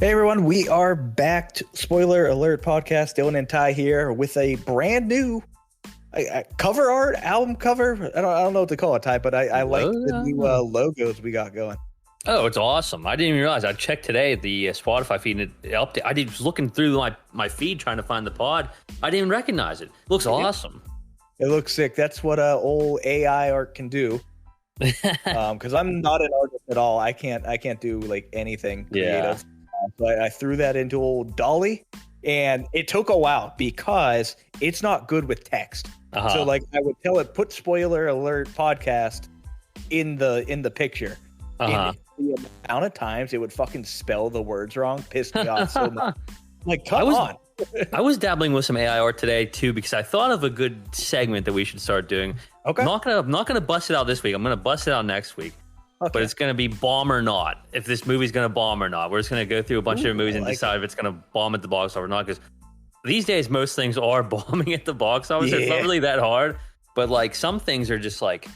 Hey everyone, we are back to Spoiler Alert Podcast. Dylan and Ty here with a brand new cover art, album cover. I don't know what to call it, Ty, but I like the new logos we got going. Oh, it's awesome. I didn't even realize. I checked today the Spotify feed and it updated. I was looking through my feed trying to find the pod. I didn't even recognize it. It looks awesome. It looks sick. That's what old AI art can do. Because I'm not an artist at all. I can't do like anything creative. So I threw that into old Dolly, and it took a while because it's not good with text. So like I would tell it, put Spoiler Alert Podcast in the picture. And the amount of times it would fucking spell the words wrong pissed me off so much. Like, come on. I was dabbling with some AI art today too because I thought of a good segment that we should start doing. Okay. I'm not gonna bust it out this week. I'm gonna bust it out next week. Okay. But it's going to be bomb or not. If this movie's going to bomb or not. We're just going to go through a bunch of movies and decide if it's going to bomb at the box office or not. Because these days, most things are bombing at the box office. Yeah. It's not really that hard. But like some things are just like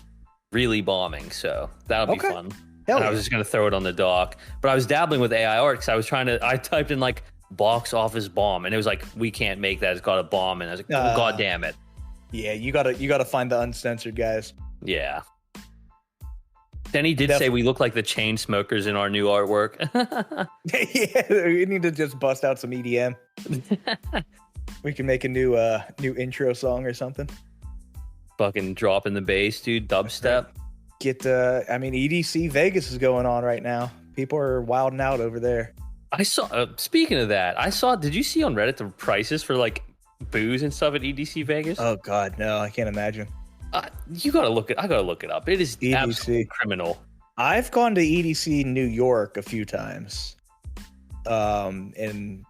really bombing. So that'll be fun. And I was just going to throw it on the dock. But I was dabbling with AI art because I typed in like box office bomb. And it was like, we can't make that. It's got a bomb. And I was like, oh, God damn it. Yeah, you gotta find the uncensored guys. Yeah. Then he did say we look like the chain smokers in our new artwork. Yeah, we need to just bust out some EDM. We can make a new intro song or something. Fucking dropping the bass, dude. Dubstep. EDC Vegas is going on right now. People are wilding out over there. I saw. Speaking of that, did you see on Reddit the prices for like booze and stuff at EDC Vegas? Oh God, no! I can't imagine. I gotta look it up. It is EDC. Absolutely criminal. I've gone to EDC New York a few times. And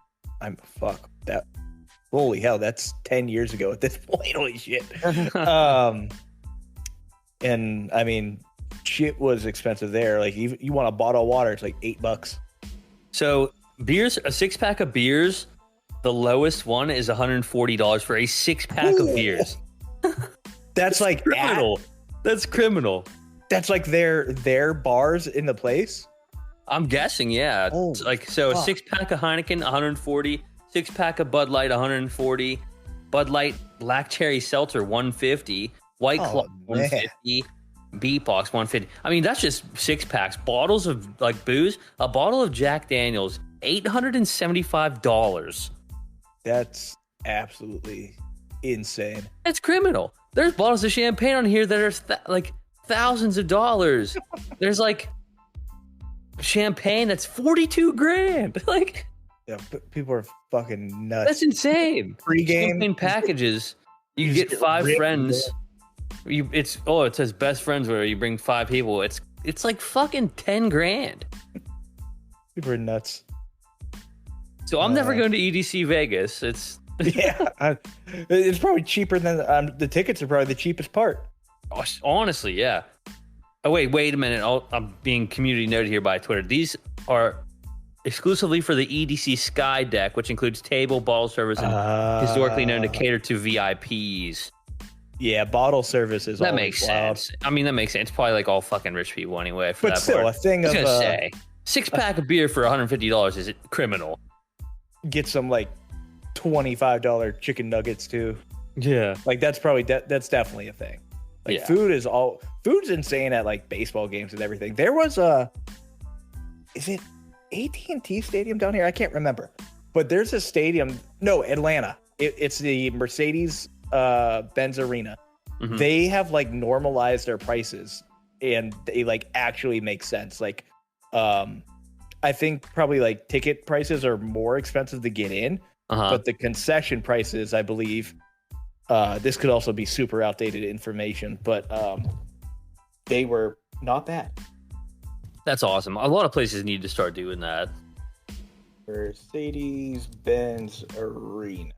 holy hell, that's 10 years ago at this point. Holy shit. And I mean, shit was expensive there. Like you want a bottle of water, it's like $8. So beers, a 6-pack of beers, the lowest one is $140 for a 6-pack of beers. That's like criminal. That's criminal. That's like their bars in the place. I'm guessing, yeah. A 6-pack of Heineken, 140. 6-pack of Bud Light, 140. Bud Light Black Cherry Seltzer, 150. White Claw, 150. Beatbox, 150. I mean, that's just 6-packs. Bottles of like booze. A bottle of Jack Daniels, $875. That's absolutely insane. It's criminal. There's bottles of champagne on here that are like thousands of dollars. There's like champagne that's $42,000. Like, yeah, people are fucking nuts. That's insane. Pre-game champagne packages. You get 5 friends. It says best friends where you bring 5 people. It's like fucking $10,000. People are nuts. So I'm never going to EDC Vegas. It's probably cheaper than the tickets are probably the cheapest part. Honestly, yeah. Oh wait a minute. I'm being community noted here by Twitter. These are exclusively for the EDC Sky Deck, which includes table, bottle service, and historically known to cater to VIPs. Yeah, bottle service is that makes sense. I mean, that makes sense. It's probably like all fucking rich people anyway. But still, a thing of 6-pack of beer for $150 is criminal. Get some like $25 chicken nuggets too. Yeah, like that's definitely a thing. Like food's insane at like baseball games and everything. There was is it AT&T Stadium down here? I can't remember, but there's a stadium. No, Atlanta. It's the Mercedes Benz Arena. Mm-hmm. They have like normalized their prices and they like actually make sense. Like, I think probably like ticket prices are more expensive to get in. But the concession prices, I believe, this could also be super outdated information, but they were not bad. That's awesome. A lot of places need to start doing that. Mercedes-Benz Arena.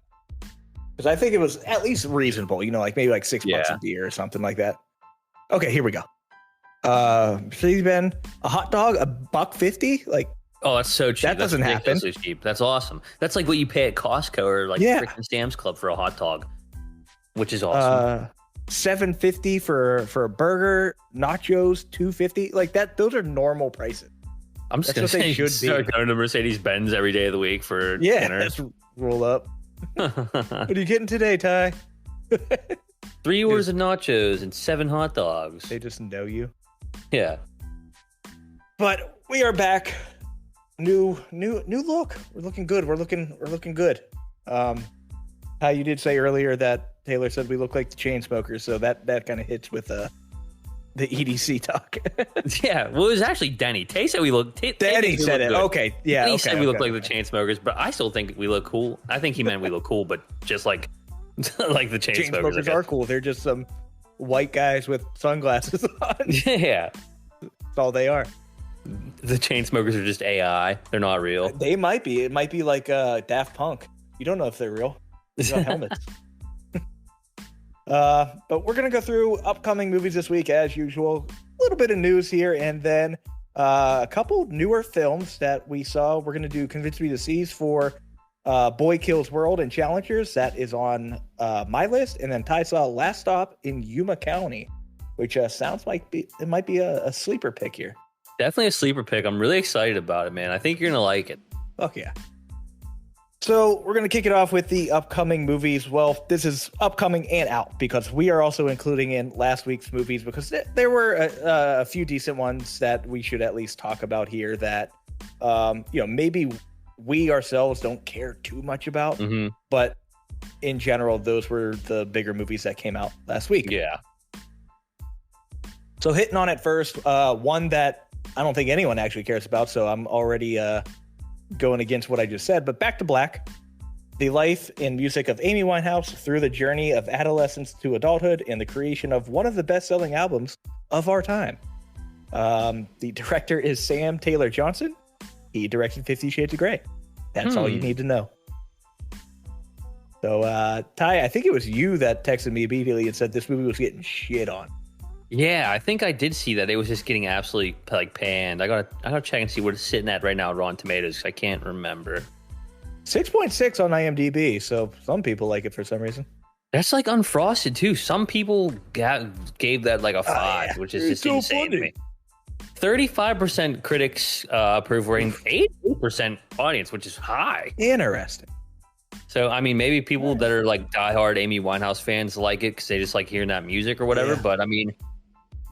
Because I think it was at least reasonable, like maybe like $6 a beer or something like that. Okay, here we go. Mercedes-Benz, a hot dog, $1.50? Like, oh, that's so cheap. That doesn't happen. That's cheap. That's awesome. That's like what you pay at Costco or like freaking Sam's Club for a hot dog, which is awesome. $7.50 for a burger, nachos $2.50, like that. Those are normal prices. I'm just That's gonna what they say should start be. going to Mercedes-Benz every day of the week for dinner. Let's roll up. What are you getting today, Ty? 3 orders of nachos and 7 hot dogs. They just know you. Yeah. But we are back. New look. We're looking good. We're looking good. How you did say earlier that Taylor said we look like the Chainsmokers, so that kind of hits with the EDC talk. Yeah, well, it was actually Denny. Tay said we look. Danny said it. Good. Okay, yeah. He said we look like the Chainsmokers, but I still think we look cool. I think he meant we look cool, but just like like the Chainsmokers are cool. They're just some white guys with sunglasses on. Yeah, that's all they are. The Chainsmokers are just AI. They're not real. They might be. It might be like Daft Punk. You don't know if they're real. They're on helmets. But we're going to go through upcoming movies this week as usual. A little bit of news here, and then a couple newer films that we saw. We're going to do Convince Me to Seize for Boy Kills World and Challengers. That is on my list. And then Ty saw Last Stop in Yuma County, which sounds like it might be a sleeper pick here. Definitely a sleeper pick. I'm really excited about it, man. I think you're going to like it. Fuck yeah. So we're going to kick it off with the upcoming movies. Well, this is upcoming and out because we are also including in last week's movies because there were a few decent ones that we should at least talk about here that, maybe we ourselves don't care too much about. Mm-hmm. But in general, those were the bigger movies that came out last week. Yeah. So hitting on it first, one that I don't think anyone actually cares about. So I'm already going against what I just said, but Back to Black, the life and music of Amy Winehouse through the journey of adolescence to adulthood and the creation of one of the best-selling albums of our time. The director is Sam Taylor Johnson. He directed 50 Shades of Grey. That's all you need to know. So, Ty, I think it was you that texted me immediately and said this movie was getting shit on. Yeah, I think I did see that. It was just getting absolutely panned. I gotta check and see what it's sitting at right now at Rotten Tomatoes. I can't remember. 6.6 on IMDb, so some people like it for some reason. That's like unfrosted too. Some people gave that like a 5, which is just so insane to me. 35% critics approve rating, 88% audience, which is high. Interesting. So, I mean, maybe people that are like diehard Amy Winehouse fans like it because they just like hearing that music or whatever. Yeah. But I mean,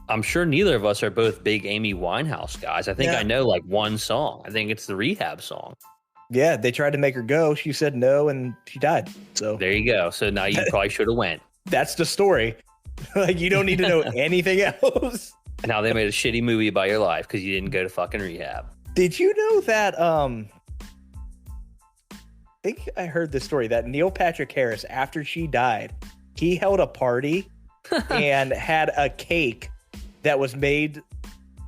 I'm sure neither of us are both big Amy Winehouse guys. I think I know like one song. I think it's the Rehab song. Yeah, they tried to make her go. She said no, and she died. So there you go. So now you probably should have went. That's the story. Like you don't need to know anything else. And now they made a shitty movie about your life because you didn't go to fucking rehab. Did you know that? I think I heard this story that Neil Patrick Harris, after she died, he held a party and had a cake that was made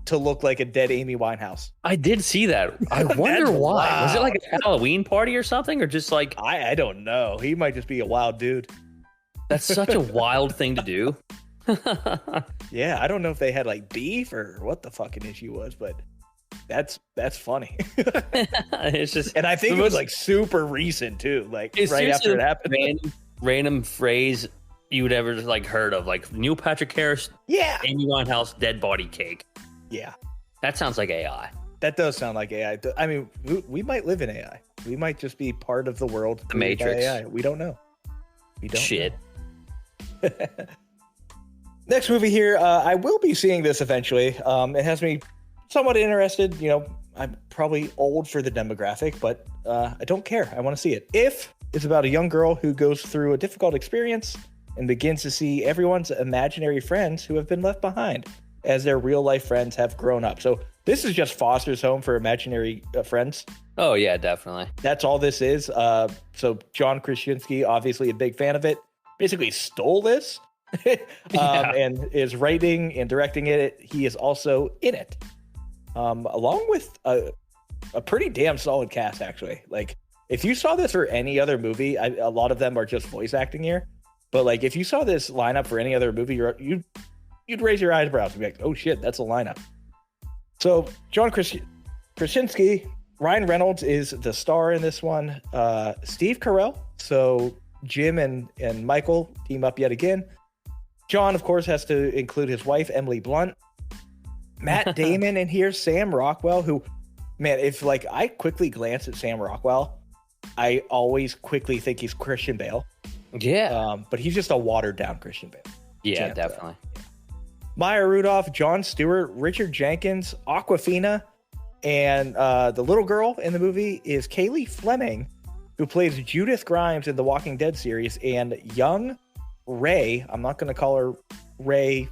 to look like a dead Amy Winehouse. I did see that. I wonder why. Wild. Was it like a Halloween party or something? Or just like... I don't know. He might just be a wild dude. That's such a wild thing to do. Yeah, I don't know if they had like beef or what the fucking issue was, but that's funny. It's just... And I think it was like super recent too. Like right after it happened. Random phrase you would ever like heard of, like Neil Patrick Harris, Amy Winehouse, dead body cake. Yeah, that sounds like AI. That does sound like AI. I mean, we might live in AI. We might just be part of the world. The Matrix. AI. We don't know. We don't. Shit. Know. Next movie here. I will be seeing this eventually. It has me somewhat interested. You know, I'm probably old for the demographic, but I don't care. I want to see it. If it's about a young girl who goes through a difficult experience and begins to see everyone's imaginary friends who have been left behind as their real life friends have grown up. So this is just Foster's home for imaginary friends. Oh yeah, definitely. That's all this is. So John Krasinski, obviously a big fan of it, basically stole this and is writing and directing it. He is also in it, along with a pretty damn solid cast, actually. Like if you saw this for any other movie, a lot of them are just voice acting here. But like, if you saw this lineup for any other movie, you'd raise your eyebrows and be like, "Oh shit, that's a lineup." So John Krasinski, Ryan Reynolds is the star in this one. Steve Carell, so Jim and Michael team up yet again. John, of course, has to include his wife Emily Blunt. Matt Damon in here, Sam Rockwell, who Man, if like I quickly glance at Sam Rockwell, I always quickly think he's Christian Bale. Yeah. But he's just a watered down Christian Bale. Yeah, definitely. Maya Rudolph, Jon Stewart, Richard Jenkins, Awkwafina, and the little girl in the movie is Kaylee Fleming, who plays Judith Grimes in the Walking Dead series, and young Ray, I'm not going to call her Ray,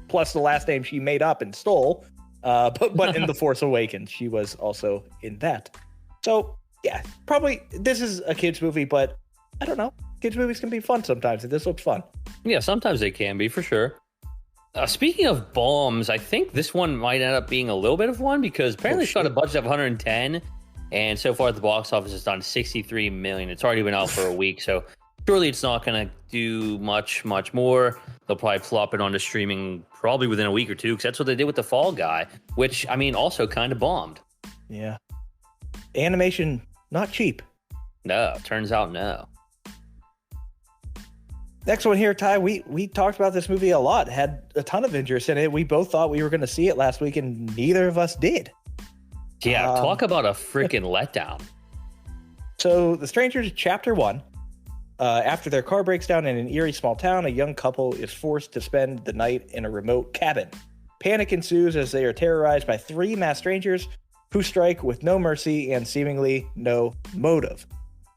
plus the last name she made up and stole, but in The Force Awakens, she was also in that. So, yeah, probably this is a kid's movie, but I don't know. Kids' movies can be fun sometimes, and this looks fun. Yeah, sometimes they can be, for sure. Speaking of bombs, I think this one might end up being a little bit of one because apparently it's got a budget of 110, and so far at the box office it's done 63 million. It's already been out for a week, so surely it's not going to do much more. They'll probably flop it onto streaming probably within a week or two because that's what they did with The Fall Guy, which, I mean, also kind of bombed. Yeah. Animation, not cheap. No, turns out no. Next one here, Ty, we talked about this movie a lot, had a ton of interest in it. We both thought we were going to see it last week, and neither of us did. Yeah, talk about a freaking letdown. So, The Strangers, Chapter 1. After their car breaks down in an eerie small town, a young couple is forced to spend the night in a remote cabin. Panic ensues as they are terrorized by 3 masked strangers who strike with no mercy and seemingly no motive.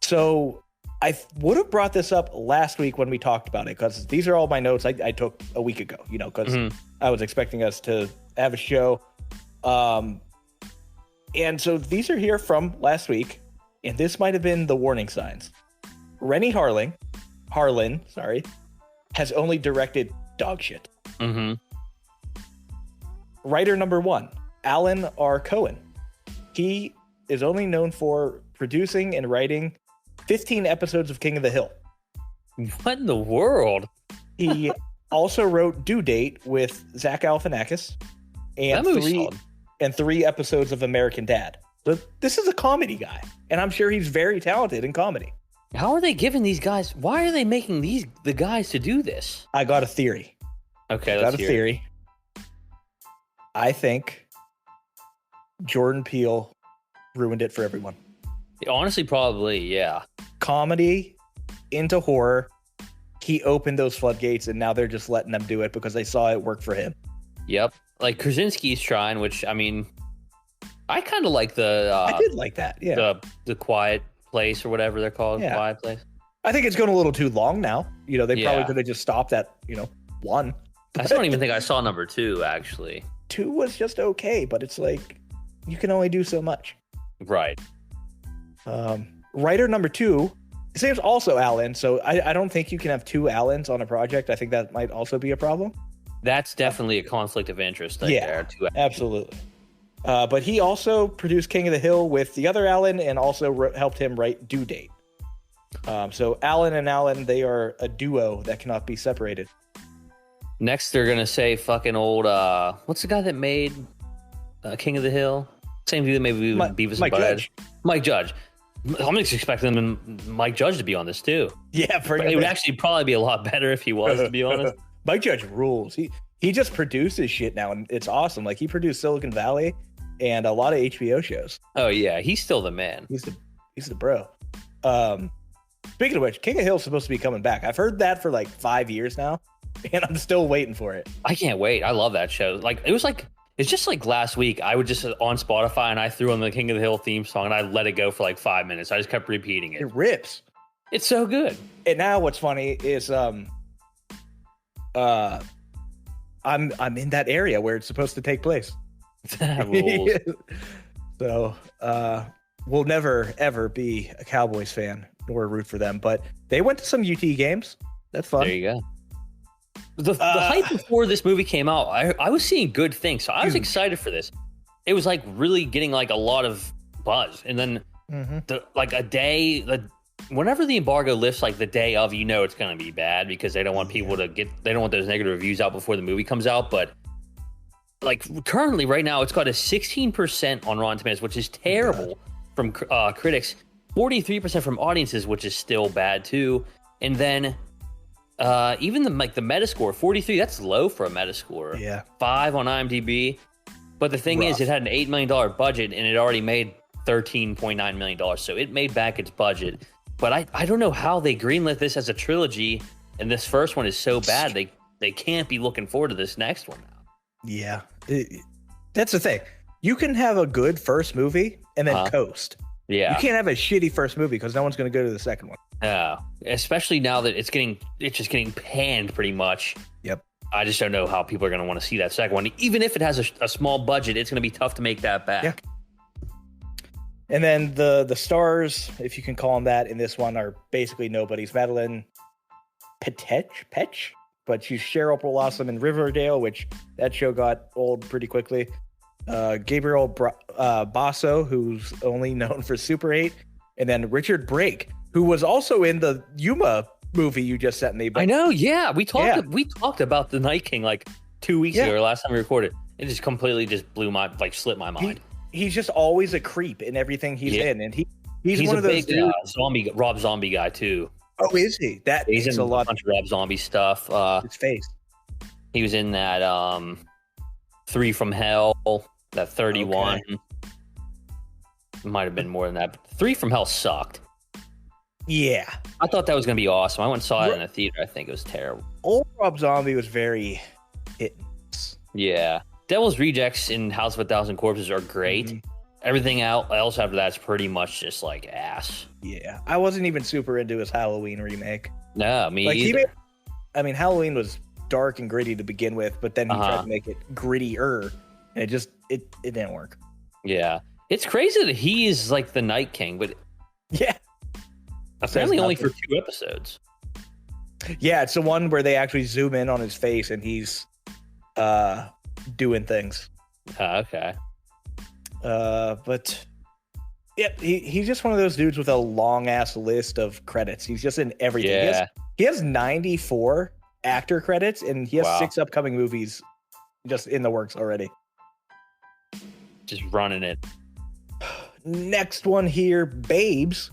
So I would have brought this up last week when we talked about it, because these are all my notes I took a week ago, because I was expecting us to have a show. And so these are here from last week, and this might have been the warning signs. Rennie Harlin, has only directed dog shit. Writer number 1, Alan R. Cohen. He is only known for producing and writing 15 episodes of King of the Hill. What in the world? He also wrote Due Date with Zach Galifianakis and 3 episodes of American Dad. So this is a comedy guy, and I'm sure he's very talented in comedy. How are they giving these guys? Why are they making the guys to do this? I got a theory. Okay, let's hear it. Theory. I think Jordan Peele ruined it for everyone. Honestly, probably, yeah. Comedy into horror. He opened those floodgates, and now they're just letting them do it because they saw it work for him. Yep. Like Krasinski's trying, which, I mean, I kind of like I did like that, yeah. The Quiet Place or whatever they're called. Yeah. Quiet Place. I think it's going a little too long now. They probably could have just stopped at, 1. I don't even think I saw number 2, actually. 2 was just okay, but it's like, you can only do so much. Right. Writer number 2, his name's also Alan, so I don't think you can have 2 Allens on a project. I think that might also be a problem. That's definitely a conflict of interest right there. Absolutely. But he also produced King of the Hill with the other Alan and also helped him write Due Date. So Alan and Alan, they are a duo that cannot be separated. Next, they're going to say fucking old, what's the guy that made King of the Hill? Same dude that made Beavis and Butthead. Mike Judge. I'm just expecting Mike Judge to be on this too. Yeah, it would actually probably be a lot better if he was, to be honest. Mike Judge rules. He just produces shit now, and it's awesome. Like, he produced Silicon Valley and a lot of HBO shows. Oh yeah, he's still the man. He's the bro. Speaking of which, King of Hill is supposed to be coming back. I've heard that for like 5 years now, and I'm still waiting for it. I can't wait. I love that show. It's just like last week, I would just on Spotify and I threw on the King of the Hill theme song and I let it go for like 5 minutes. I just kept repeating it. It rips. It's so good. And now what's funny is I'm in that area where it's supposed to take place. Rules. So we'll never ever be a Cowboys fan nor root for them, but they went to some UT games. That's fun. There you go. The hype before this movie came out, I was seeing good things, so I was excited for this. It was like really getting like a lot of buzz, and then whenever the embargo lifts, like the day of, it's going to be bad because they don't want people they don't want those negative reviews out before the movie comes out. But like currently, right now, it's got a 16% on Rotten Tomatoes, which is terrible from critics, 43% from audiences, which is still bad too, and then. Even the Metascore, 43, that's low for a Metascore. Yeah. 5 on IMDb. But the thing rough. is, it had an $8 million budget, and it already made $13.9 million. So it made back its budget. But I don't know how they greenlit this as a trilogy, and this first one is so bad, they can't be looking forward to this next one now. Yeah. That's the thing. You can have a good first movie and then coast. Yeah. You can't have a shitty first movie because no one's going to go to the second one. Especially now that it's just getting panned pretty much. Yep. I just don't know how people are going to want to see that second one. Even if it has a small budget, it's going to be tough to make that back. Yeah. And then the stars, if you can call them that, in this one are basically nobodies. Madeline Petch, but she's Cheryl Blossom in Riverdale, which that show got old pretty quickly. Gabriel Basso, who's only known for Super 8, and then Richard Brake, who was also in the Yuma movie you just sent me. But I know, yeah. We talked about the Night King like 2 weeks ago, or last time we recorded. It just completely slipped my mind. He's just always a creep in everything he's in, and he's one of those big Rob Zombie guy too. Oh, is he? That he's in a bunch of Rob Zombie stuff. His face. He was in that 3 from Hell, that 31. Okay. Might have been more than that. But 3 from Hell sucked. Yeah. I thought that was going to be awesome. I went and saw it in a theater. I think it was terrible. Old Rob Zombie was very hit. Yeah. Devil's Rejects in House of a Thousand Corpses are great. Mm-hmm. Everything else after that's pretty much just like ass. Yeah. I wasn't even super into his Halloween remake. No, me either. Halloween was dark and gritty to begin with, but then he tried to make it grittier, and it didn't work. Yeah. It's crazy that he is like the Night King, but yeah. Apparently only for 2 episodes. Yeah, it's the one where they actually zoom in on his face and he's doing things. Okay. But yeah, he's just one of those dudes with a long ass list of credits. He's just in everything. Yeah. He has 94 actor credits, and he has 6 upcoming movies just in the works already. Just running it. Next one here, Babes.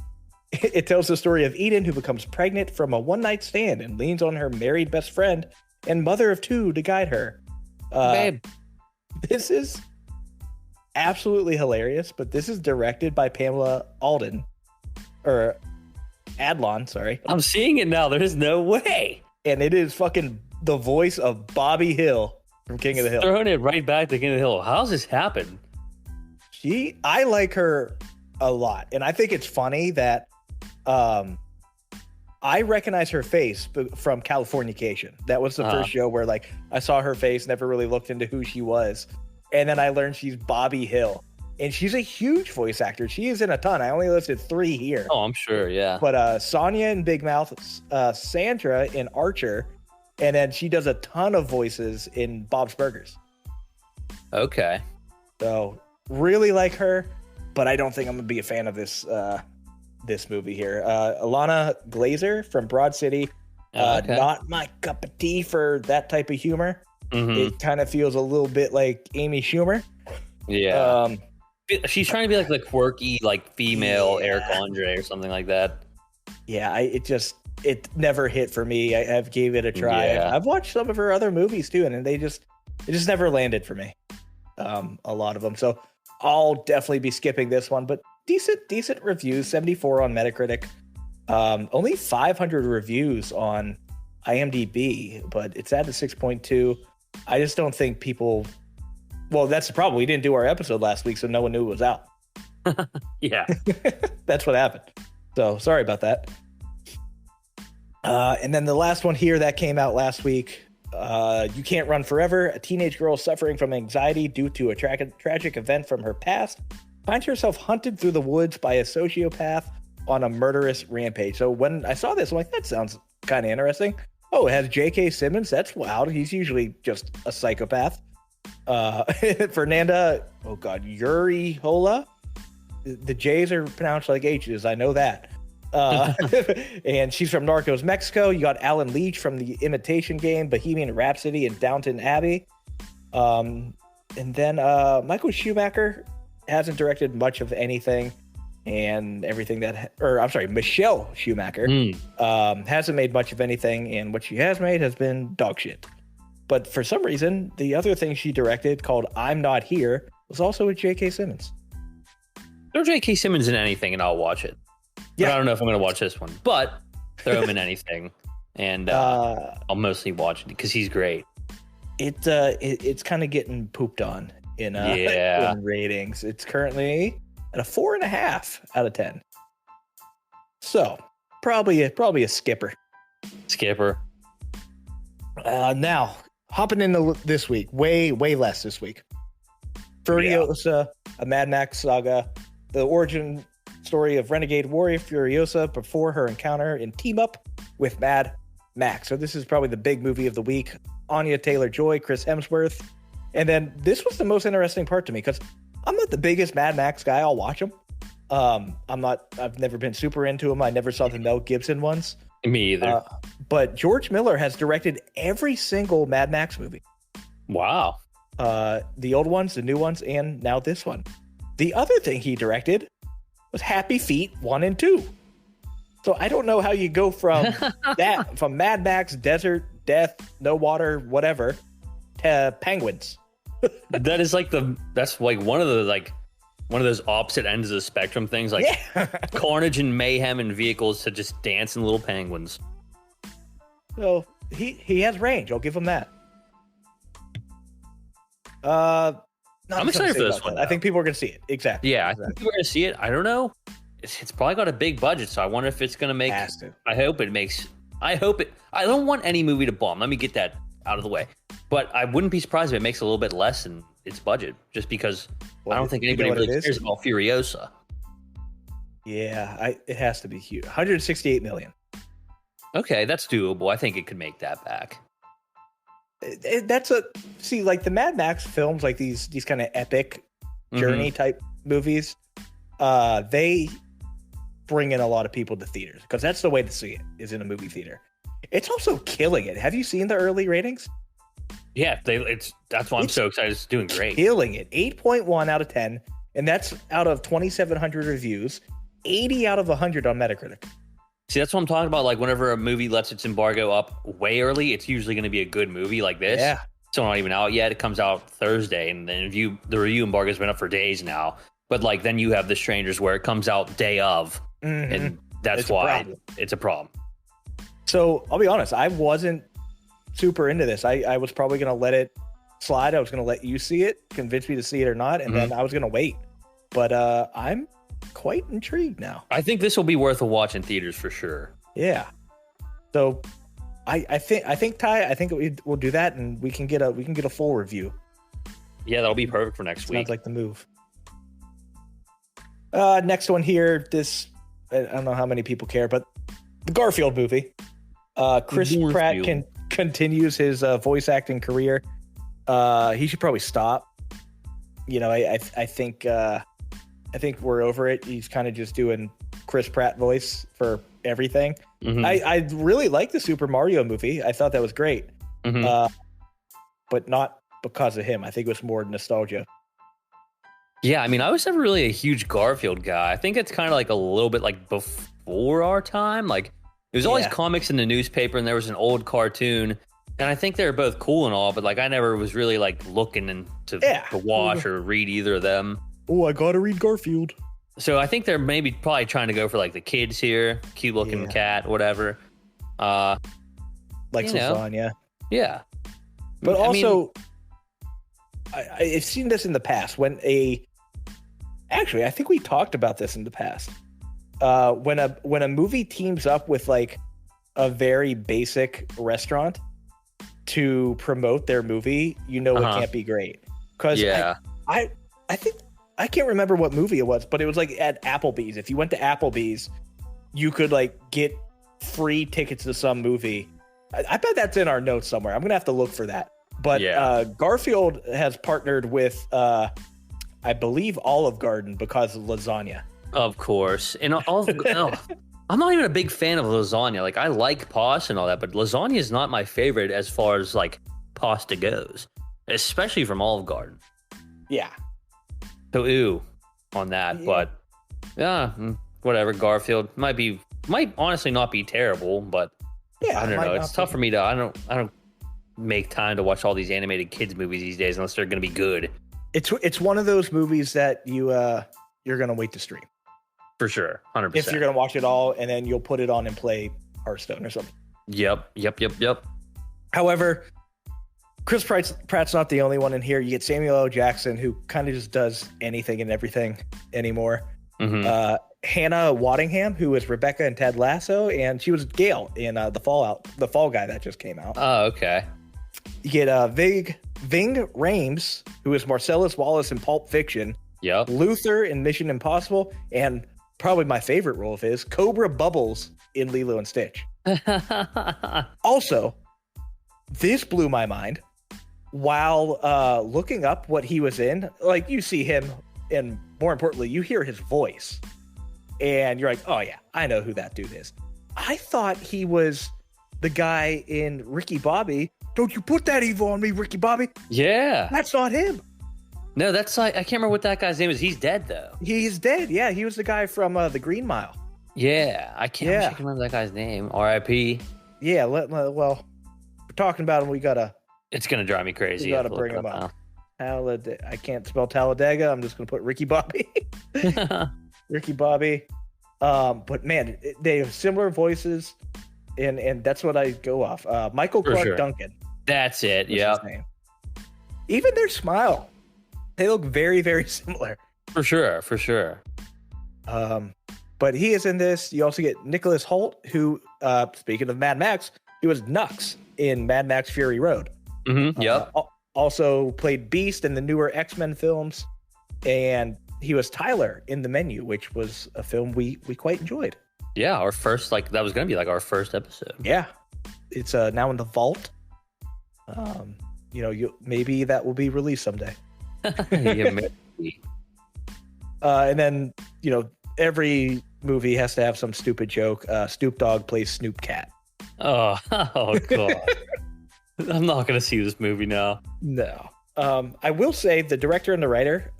It tells the story of Eden, who becomes pregnant from a one-night stand and leans on her married best friend and mother of 2 to guide her. Babe. This is absolutely hilarious, but this is directed by Pamela Adlon, sorry. I'm seeing it now. There's no way. And it is fucking the voice of Bobby Hill from King of the Hill. Throwing it right back to King of the Hill. How's this happen? I like her a lot. And I think it's funny that I recognize her face from Californication. That was the first show where like I saw her face, never really looked into who she was. And then I learned she's Bobby Hill. And she's a huge voice actor. She is in a ton. I only listed 3 here. Oh, I'm sure, yeah. But Sonia in Big Mouth, Sandra in Archer, and then she does a ton of voices in Bob's Burgers. Okay. So really like her, but I don't think I'm gonna be a fan of this movie here. Alana Glazer from Broad City. Not my cup of tea for that type of humor. Mm-hmm. It kind of feels a little bit like Amy Schumer. Yeah. She's trying to be like the quirky, like female Eric Andre or something like that. Yeah, it never hit for me. I've gave it a try. Yeah. I've watched some of her other movies too, and it just never landed for me. A lot of them. So I'll definitely be skipping this one, but decent reviews, 74 on Metacritic. Only 500 reviews on IMDb, but it's at a 6.2. I just don't think people. Well, that's the problem. We didn't do our episode last week, so no one knew it was out. Yeah. That's what happened. So sorry about that. And then the last one here that came out last week, You Can't Run Forever. A teenage girl suffering from anxiety due to a tragic event from her past finds herself hunted through the woods by a sociopath on a murderous rampage. So when I saw this, I'm like, that sounds kind of interesting. Oh, it has J.K. Simmons. That's wild. He's usually just a psychopath. Fernanda, Uriola. The J's are pronounced like H's. I know that. And she's from Narcos, Mexico. You got Alan Leach from The Imitation Game, Bohemian Rhapsody, and Downton Abbey. And then Michael Schumacher hasn't directed much of anything, and everything Michelle Schumacher hasn't made much of anything, and what she has made has been dog shit. But for some reason, the other thing she directed called I'm Not Here was also with J.K. Simmons. Throw J.K. Simmons in anything and I'll watch it. Yeah. But I don't know if I'm going to watch this one. But throw him in anything. And I'll mostly watch it because he's great. It's kind of getting pooped on in ratings. It's currently at a 4.5 out of 10. So probably a skipper. Now hopping into this week, way less this week. Furiosa, a Mad Max saga, the origin story of renegade warrior Furiosa before her encounter in Team Up with Mad Max. So this is probably the big movie of the week. Anya Taylor-Joy, Chris Hemsworth. And then this was the most interesting part to me because I'm not the biggest Mad Max guy. I'll watch them. I've never been super into them. I never saw the Mel Gibson ones. Me either. But George Miller has directed every single Mad Max movie. Wow. The old ones, the new ones, and now this one. The other thing he directed was Happy Feet 1 and 2. So I don't know how you go from from Mad Max, desert, death, no water, whatever, to penguins. That's like one of those opposite ends of the spectrum things, like carnage and mayhem and vehicles to just dancing little penguins. So he has range. I'll give him that. I'm excited for this one. I think people are going to see it. Exactly. Yeah, I think people are going to see it. I don't know. It's probably got a big budget, so I wonder if it's going to make. I hope it makes. I don't want any movie to bomb. Let me get that out of the way. But I wouldn't be surprised if it makes a little bit less in its budget, just because I don't think anybody really cares about Furiosa. Yeah, it has to be huge. 168 million. Okay, that's doable. I think it could make that back. Like the Mad Max films, like these kind of epic journey type movies, they bring in a lot of people to theaters because that's the way to see it, is in a movie theater. It's also killing it. Have you seen the early ratings? Yeah, that's why I'm so excited. It's doing great. Killing it. 8.1 out of 10, and that's out of 2,700 reviews, 80 out of 100 on Metacritic. See, that's what I'm talking about. Like, whenever a movie lets its embargo up way early, it's usually going to be a good movie like this. Yeah. It's not even out yet. It comes out Thursday, and then the review embargo's been up for days now. But, like, then you have The Strangers where it comes out day of, and that's why it's a problem. So, I'll be honest. I wasn't super into this. I was probably going to let it slide. I was going to let you see it, convince me to see it or not, and then I was going to wait. But I'm quite intrigued now. I think this will be worth a watch in theaters for sure. Yeah. So I think Ty, we'll do that, and we can get a full review. Yeah, that'll be perfect for next week. Sounds like the move. Next one here. This, I don't know how many people care, but the Garfield movie. Chris Pratt continues his voice acting career. He should probably stop. You know, I think we're over it. He's kind of just doing Chris Pratt voice for everything. I really like the Super Mario movie. I thought that was great. But not because of him. I think it was more nostalgia. Yeah, I mean, I was never really a huge Garfield guy. I think it's kind of like a little bit like before our time. Like, there was always comics in the newspaper, and there was an old cartoon. And I think they were both cool and all, but like I never was really like looking to watch or read either of them. Oh, I gotta read Garfield. So I think they're probably trying to go for like the kids here, cute looking cat, whatever. Like lasagna. Yeah. But also, I've seen this in the past actually, I think we talked about this in the past. When a movie teams up with like a very basic restaurant to promote their movie, it can't be great. Because I think I can't remember what movie it was, but it was like at Applebee's. If you went to Applebee's, you could like get free tickets to some movie. I bet that's in our notes somewhere. I'm gonna have to look for that. But Garfield has partnered with I believe Olive Garden because of lasagna. Of course. And I'm not even a big fan of lasagna. Like, I like pasta and all that, but lasagna is not my favorite as far as like pasta goes, especially from Olive Garden. Yeah. So ew on that, but whatever. Garfield might honestly not be terrible, but I don't know. It's tough for me to. I don't make time to watch all these animated kids movies these days unless they're going to be good. It's one of those movies that you're going to wait to stream. For sure. 100%. If you're going to watch it all, and then you'll put it on and play Hearthstone or something. Yep. However, Chris Pratt's not the only one in here. You get Samuel L. Jackson, who kind of just does anything and everything anymore. Mm-hmm. Hannah Waddingham, who was Rebecca in Ted Lasso, and she was Gale in the Fall Guy that just came out. Oh, okay. You get Ving Rhames, who is Marcellus Wallace in Pulp Fiction. Yep. Luther in Mission Impossible, and probably my favorite role of his, Cobra Bubbles in Lilo and Stitch. Also, this blew my mind. While looking up what he was in, like, you see him, and more importantly, you hear his voice, and you're like, oh yeah, I know who that dude is. I thought he was the guy in Ricky Bobby. Don't you put that evil on me, Ricky Bobby. Yeah. That's not him. No, that's like, I can't remember what that guy's name is. He's dead, though. He's dead. Yeah, he was the guy from The Green Mile. Yeah, I can't remember that guy's name. R.I.P. Yeah, well, we're talking about him. We gotta. It's gonna drive me crazy. We gotta bring him up. I can't spell Talladega. I'm just gonna put Ricky Bobby. Ricky Bobby. But man, they have similar voices, and that's what I go off. Michael Clark Duncan. That's it. Yeah. Even their smile, they look very, very similar. For sure. But he is in this. You also get Nicholas Hoult, who, speaking of Mad Max, he was Nux in Mad Max Fury Road. Mm-hmm. Yep. Also played Beast in the newer X-Men films, and he was Tyler in The Menu, which was a film we quite enjoyed. Yeah, our first, that was going to be our first episode. Yeah. It's now in the vault. Maybe that will be released someday. Yeah, maybe. And then, every movie has to have some stupid joke. Snoop Dogg plays Snoop Cat. Oh God. I'm not going to see this movie now. No. I will say the director and the writer,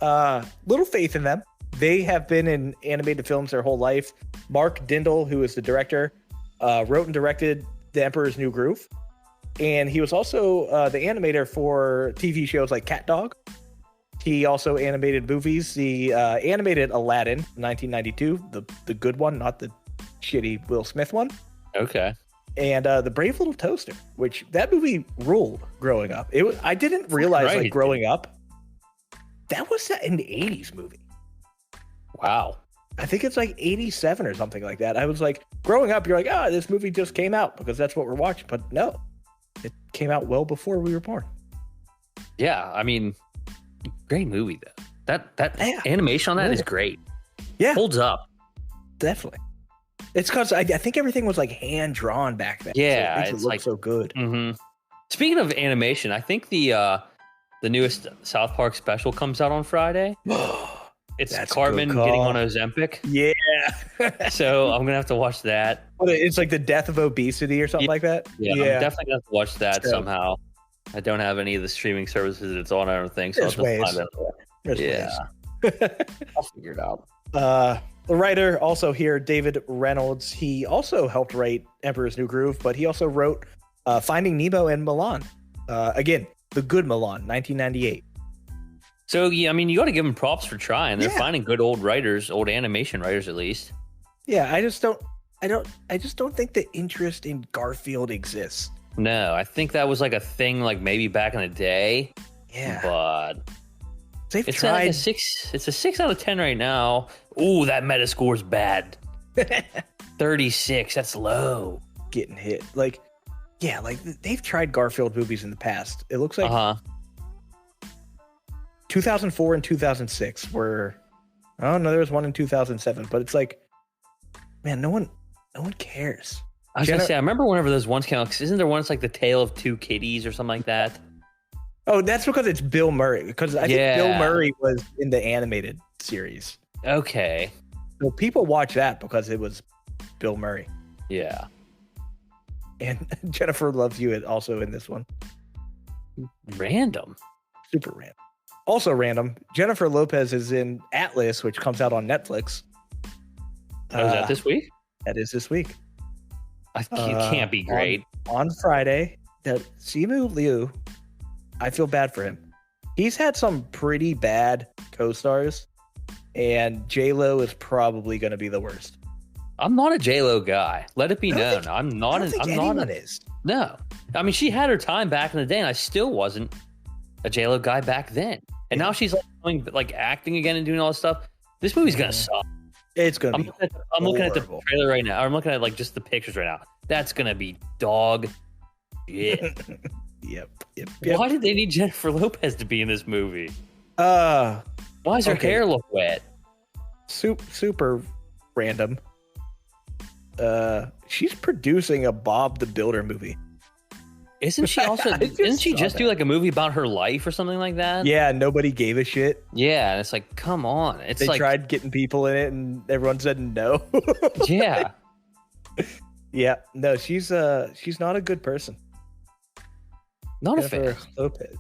little faith in them. They have been in animated films their whole life. Mark Dindal, who is the director, wrote and directed The Emperor's New Groove. And he was also the animator for TV shows like Cat Dog. He also animated movies. He animated Aladdin, 1992, the good one, not the shitty Will Smith one. Okay. And The Brave Little Toaster, which that movie ruled growing up. I didn't realize growing up, that was an 80s movie. Wow. I think it's 87 or something like that. I was growing up, you're this movie just came out because that's what we're watching. But no, it came out well before we were born. Yeah, I mean, great movie though. That animation on that is great. Yeah, holds up. Definitely. It's because I think everything was hand drawn back then. Yeah, so it looks so good. Mm-hmm. Speaking of animation, I think the newest South Park special comes out on Friday. It's Cartman getting on Ozempic. Yeah. So I'm gonna have to watch that. It's the death of obesity or something like that. Yeah, I'm definitely gonna have to watch that somehow. I don't have any of the streaming services it's on, I don't think. So There's ways. I'll figure it out. The writer also here, David Reynolds, he also helped write Emperor's New Groove, but he also wrote Finding Nemo and Milan. Again, the good Milan, 1998. So, yeah, I mean, you got to give them props for trying. They're finding good old writers, old animation writers at least. Yeah, I just don't think the interest in Garfield exists. No, I think that was a thing maybe back in the day. Yeah. But they've it's tried. It's a 6 out of 10 right now. Ooh, that Metascore's bad. 36, that's low. Getting hit. They've tried Garfield movies in the past. It looks like 2004 and 2006 were. Oh no, there was one in 2007, but it's man, no one cares. I was gonna say, I remember whenever those ones came out. Isn't there one that's The Tale of Two Kitties or something like that? Oh, that's because it's Bill Murray. Because I think Bill Murray was in the animated series. Okay. So people watch that because it was Bill Murray. Yeah. And Jennifer Loves You also in this one. Random. Super random. Also random, Jennifer Lopez is in Atlas, which comes out on Netflix. Oh, is that this week? That is this week. It can't be great. On Friday, that Simu Liu, I feel bad for him. He's had some pretty bad co-stars, and J-Lo is probably going to be the worst. I'm not a J-Lo guy. Let it be known. I'm not. Anyone is. No. I mean, she had her time back in the day, and I still wasn't a J-Lo guy back then. And now she's like acting again and doing all this stuff. This movie's going to suck. It's going to be I'm looking at the trailer right now. I'm looking at like just the pictures right now. That's going to be dog shit. Yep. Why did they need Jennifer Lopez to be in this movie? Why does her hair look wet? Super random. She's producing a Bob the Builder movie. Isn't she also? Didn't she just do like a movie about her life or something like that? Yeah, nobody gave a shit. Yeah, and it's like, come on. They tried getting people in it, and everyone said no. Yeah. Yeah. No, she's not a good person. Not a fan. Lopez.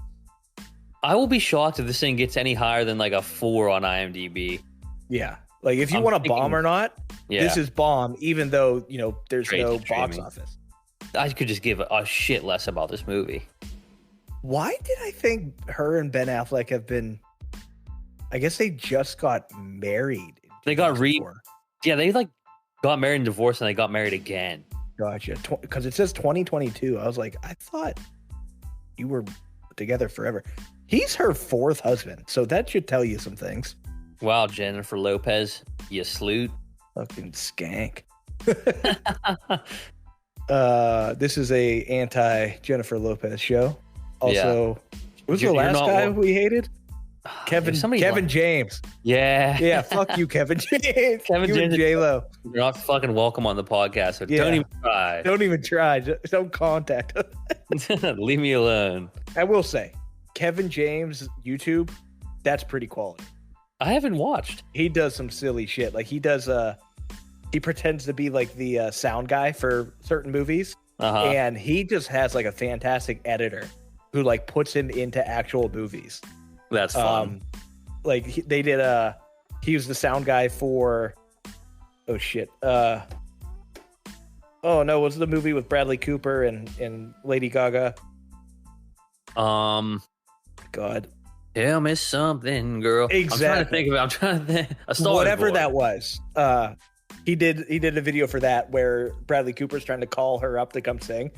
I will be shocked if this thing gets any higher than like a 4 on IMDb. Yeah. Like if you want to bomb or not, this is bomb, even though, there's no box office. I could just give a shit less about this movie. Why did I think her and Ben Affleck have been... I guess they just got married. They got Yeah, they like got married and divorced, and they got married again. Gotcha. Because it says 2022. I was like, I thought you were together forever. He's her 4th husband, so that should tell you some things. Wow, Jennifer Lopez, you sloot. Fucking skank. This is a anti-Jennifer Lopez show. Also, who's the last guy we hated? Kevin James. Yeah. Fuck you, Kevin James. Kevin James and J-Lo. You're not fucking welcome on the podcast, so don't even try. Don't even try. Just don't contact us. Leave me alone. I will say, Kevin James YouTube, that's pretty quality. I haven't watched. He does some silly shit. Like he does he pretends to be like the sound guy for certain movies. And he just has like a fantastic editor who like puts him into actual movies. That's fun. They did he was the sound guy for what's the movie with Bradley Cooper and Lady Gaga? God. Tell me something, girl. Exactly. I'm trying to think. A Star Whatever Boy. that was. He did a video for that where Bradley Cooper's trying to call her up to come sing,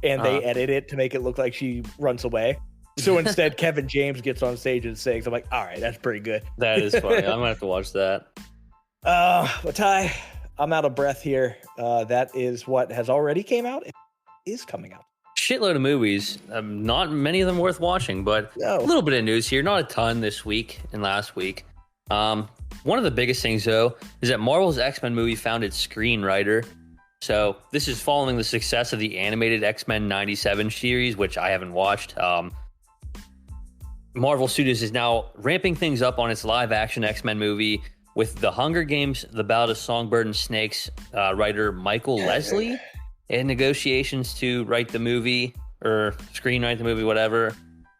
and they edit it to make it look like she runs away. So instead, Kevin James gets on stage and sings. I'm like, all right, that's pretty good. That is funny. I'm gonna have to watch that. But Ty, I'm out of breath here. That is what has already came out. It is coming out. Shitload of movies. Not many of them worth watching, but a little bit of news here. Not a ton this week and last week. One of the biggest things, though, is that Marvel's X-Men movie found its screenwriter. So this is following the success of the animated X-Men 97 series, which I haven't watched. Marvel Studios is now ramping things up on its live-action X-Men movie with The Hunger Games, The Ballad of Songbird and Snakes writer Michael Leslie in negotiations to write the movie or screenwrite the movie, whatever.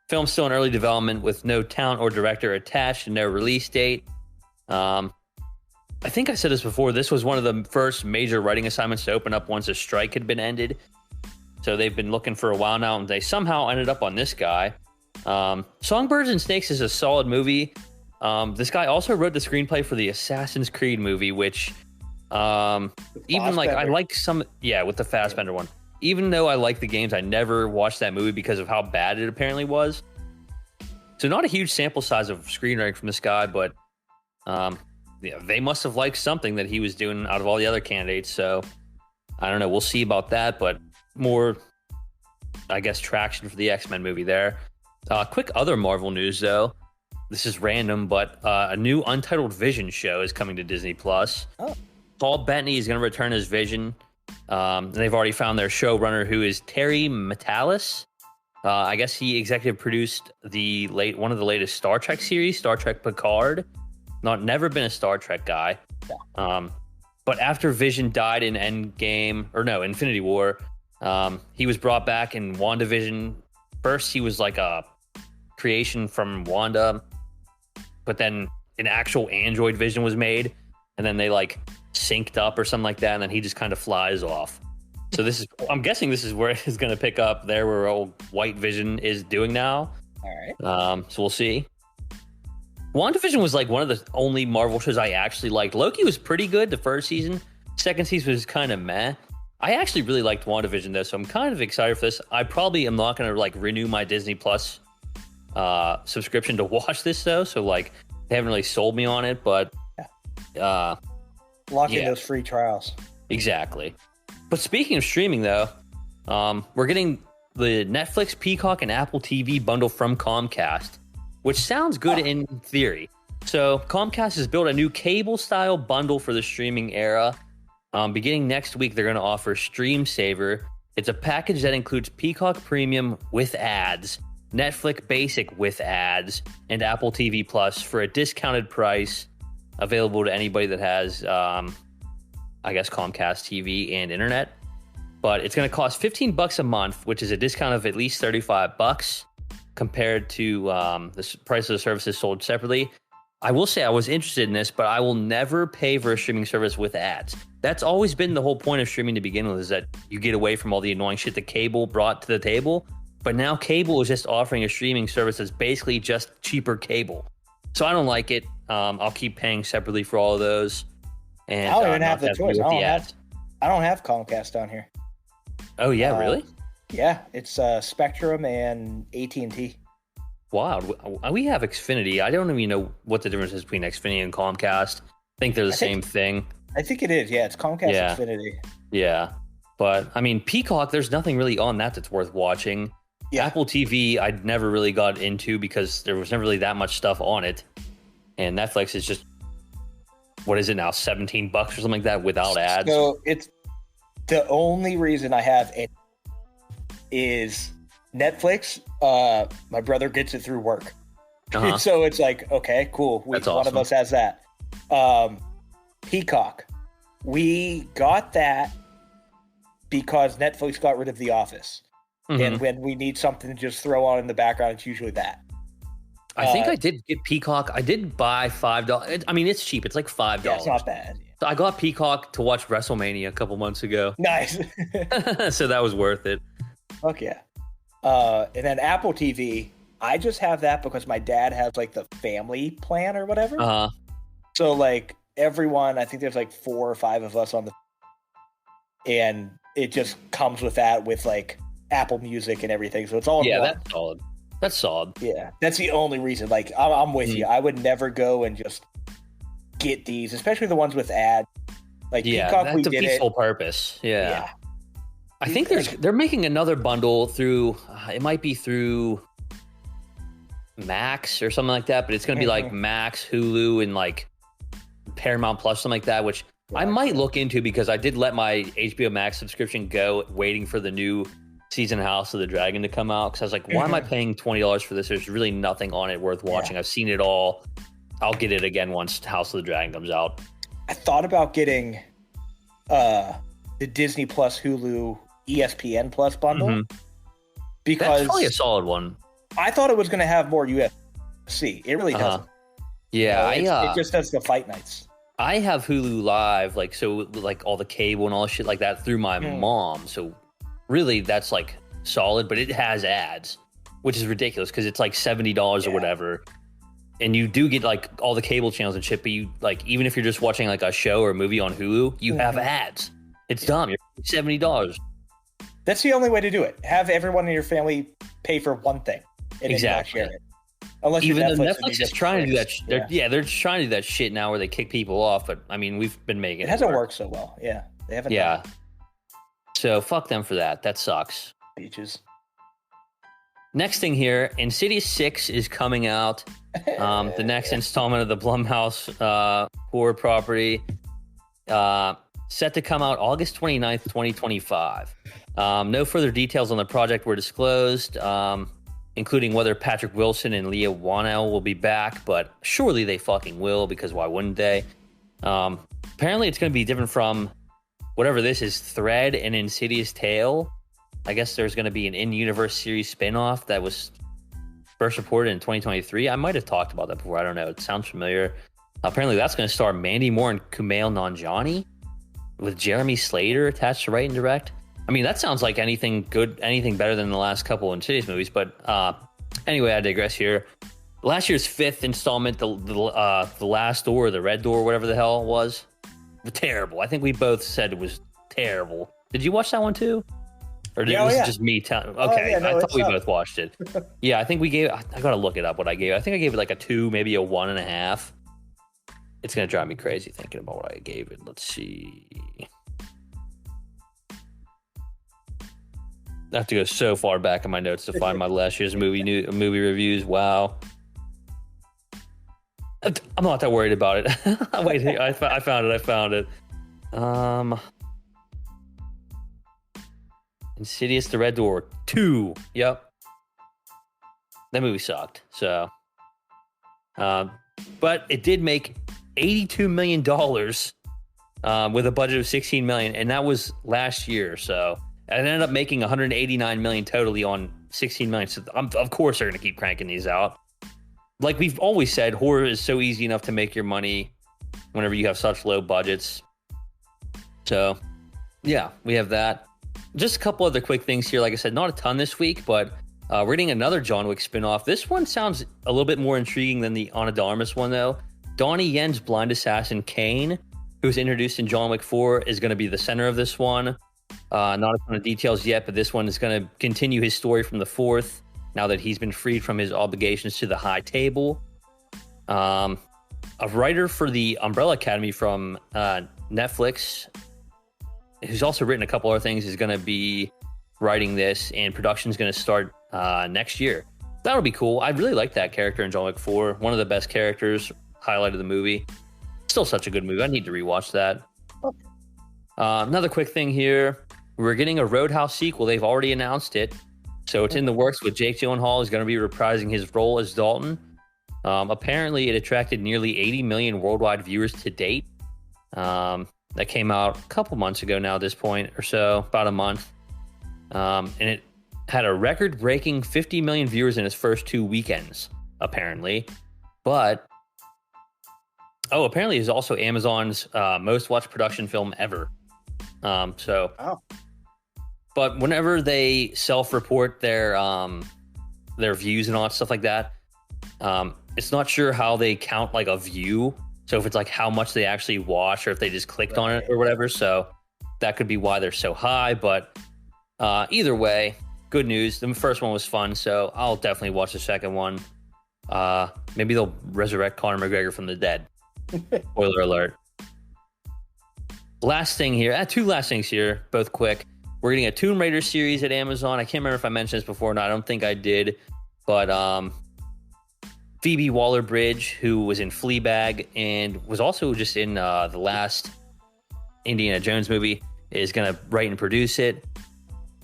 Film's still in early development with no talent or director attached and no release date. I think I said this before. This was one of the first major writing assignments to open up once a strike had been ended. So they've been looking for a while now, and they somehow ended up on this guy. Songbirds and Snakes is a solid movie. This guy also wrote the screenplay for the Assassin's Creed movie, which even like I like some, with the Fassbender one. Even though I like the games, I never watched that movie because of how bad it apparently was. So not a huge sample size of screenwriting from this guy, but they must have liked something that he was doing out of all the other candidates. So I don't know. We'll see about that, but more, I guess, traction for the X-Men movie there. Quick other Marvel news, though. This is random, but a new Untitled Vision show is coming to Disney+. Oh. Paul Bettany is going to return as Vision. They've already found their showrunner, who is Terry Matalas. I guess he executive produced one of the latest Star Trek series, Star Trek Picard. Never been a Star Trek guy. But after Vision died in Infinity War, he was brought back in WandaVision. First, he was like a creation from Wanda, but then an actual android Vision was made, and then they like synced up or something like that, and then he just kind of flies off. So I'm guessing this is where it's going to pick up there where old White Vision is doing now. All right. So we'll see. WandaVision was like one of the only Marvel shows I actually liked. Loki was pretty good the first season. Second season was kind of meh. I actually really liked WandaVision though, so I'm kind of excited for this. I probably am not going to like renew my Disney Plus subscription to watch this though. So like they haven't really sold me on it, but lock in those free trials. Exactly. But speaking of streaming though, we're getting the Netflix, Peacock, and Apple TV bundle from Comcast, which sounds good in theory. So Comcast has built a new cable-style bundle for the streaming era. Beginning next week, they're going to offer Stream Saver. It's a package that includes Peacock Premium with ads, Netflix Basic with ads, and Apple TV Plus for a discounted price, available to anybody that has, I guess, Comcast TV and internet. But it's going to cost $15 a month, which is a discount of at least $35 compared to the price of the services sold separately. I will say I was interested in this, but I will never pay for a streaming service with ads. That's always been the whole point of streaming to begin with, is that you get away from all the annoying shit that cable brought to the table. But now cable is just offering a streaming service that's basically just cheaper cable. So I don't like it. I'll keep paying separately for all of those. And I don't even have the choice. I don't have Comcast down here. Oh, yeah, really? Yeah, it's Spectrum and AT&T. Wow, we have Xfinity. I don't even know what the difference is between Xfinity and Comcast. I think they're the same thing. I think it is. Yeah, it's Comcast Xfinity. Yeah, but I mean, Peacock, there's nothing really on that's worth watching. Yeah. Apple TV, I'd never really got into because there was never really that much stuff on it. And Netflix is just, what is it now, $17 or something like that without ads? So it's the only reason I have it is Netflix. My brother gets it through work. So it's like, okay, cool. One of us has that. Peacock. We got that because Netflix got rid of The Office. Mm-hmm. And when we need something to just throw on in the background, it's usually that. I think I did get Peacock. I did buy $5. I mean, it's cheap. It's like $5. Yeah, it's not bad. So I got Peacock to watch WrestleMania a couple months ago. Nice. So that was worth it. Fuck yeah. And then Apple TV, I just have that because my dad has like the family plan or whatever. So like everyone, I think there's like 4 or 5 of us on the, and it just comes with that with like Apple Music and everything. So it's all in one. That's solid. That's solid. Yeah, that's the only reason. Like I'm with you. I would never go and just get these, especially the ones with ads. Like Peacock, that's a peaceful purpose. Yeah. I think they're making another bundle through. It might be through Max or something like that, but it's going to be like Max, Hulu, and like Paramount Plus, something like that. Which I might look into because I did let my HBO Max subscription go, waiting for the new season of House of the Dragon to come out. Because I was like, why am I paying $20 for this? There's really nothing on it worth watching. I've seen it all. I'll get it again once House of the Dragon comes out. I thought about getting the Disney Plus, Hulu, ESPN Plus bundle because that's probably a solid one. I thought it was going to have more UFC. It really doesn't. Yeah, it just does the fight nights. I have Hulu Live, like all the cable and all the shit like that through my mom. So really, that's like solid, but it has ads, which is ridiculous because it's like $70 or whatever. And you do get like all the cable channels and shit, but you like, even if you're just watching like a show or a movie on Hulu, you have ads. It's dumb. You're $70. That's the only way to do it. Have everyone in your family pay for one thing. And exactly. Then you share it. Unless even though Netflix is trying to do that. They're trying to do that shit now where they kick people off. But I mean, we've been making it hasn't worked so well. Yeah. They haven't. Yeah. So fuck them for that. That sucks. Beaches. Next thing here, Insidious 6 is coming out. The next installment of the Blumhouse horror property. Set to come out August 29th, 2025. No further details on the project were disclosed, including whether Patrick Wilson and Leah Whannell will be back, but surely they fucking will, because why wouldn't they? Apparently it's going to be different from whatever this is, Thread and Insidious Tale. I guess there's going to be an in-universe series spinoff that was first reported in 2023. I might have talked about that before. I don't know. It sounds familiar. Apparently that's going to star Mandy Moore and Kumail Nanjiani, with Jeremy Slater attached to write and direct. I mean, that sounds like anything better than the last couple Insidious movies. But anyway, I digress here. Last year's 5th installment, the last door, the red door, whatever the hell it was terrible. I think we both said it was terrible. Did you watch that one too? Or was it just me telling? Okay, I thought we both watched it. Yeah, I think we gave. I gotta look it up. What I gave? I think I gave it like a 2, maybe a 1.5. It's gonna drive me crazy thinking about what I gave it. Let's see. I have to go so far back in my notes to find my last year's movie reviews. Wow. I'm not that worried about it. Wait, I found it. Insidious: The Red Door 2. Yep. That movie sucked. So, but it did make $82 million with a budget of $16 million, and that was last year. So it ended up making $189 million totally on $16 million. So of course they're going to keep cranking these out. Like we've always said, horror is so easy enough to make your money whenever you have such low budgets. So, yeah, we have that. Just a couple other quick things here. Like I said, not a ton this week, but we're getting another John Wick spinoff. This one sounds a little bit more intriguing than the Ana de Armas one, though. Donnie Yen's blind assassin Kane, who's introduced in John Wick 4, is going to be the center of this one. Not a ton of details yet, but this one is going to continue his story from the 4th, now that he's been freed from his obligations to the High Table. A writer for the Umbrella Academy from Netflix, who's also written a couple other things, is going to be writing this, and production is going to start next year. That'll be cool. I really like that character in John Wick 4. One of the best characters, highlight of the movie. Still such a good movie. I need to rewatch that. Another quick thing here. We're getting a Roadhouse sequel. They've already announced it. So it's in the works with Jake Gyllenhaal is going to be reprising his role as Dalton. Apparently, it attracted nearly 80 million worldwide viewers to date. That came out a couple months ago now at this point or so, about a month. And it had a record-breaking 50 million viewers in its first 2 weekends, apparently. But, apparently it's also Amazon's most watched production film ever. But whenever they self-report their views and all that stuff like that, it's not sure how they count like a view. So if it's like how much they actually watch, or if they just clicked on it or whatever. So that could be why they're so high. But either way, good news. The first one was fun, so I'll definitely watch the second one. Maybe they'll resurrect Conor McGregor from the dead. Spoiler alert. Last thing here. 2 last things here, both quick. We're getting a Tomb Raider series at Amazon. I can't remember if I mentioned this before or not. I don't think I did. But Phoebe Waller-Bridge, who was in Fleabag and was also just in the last Indiana Jones movie, is going to write and produce it.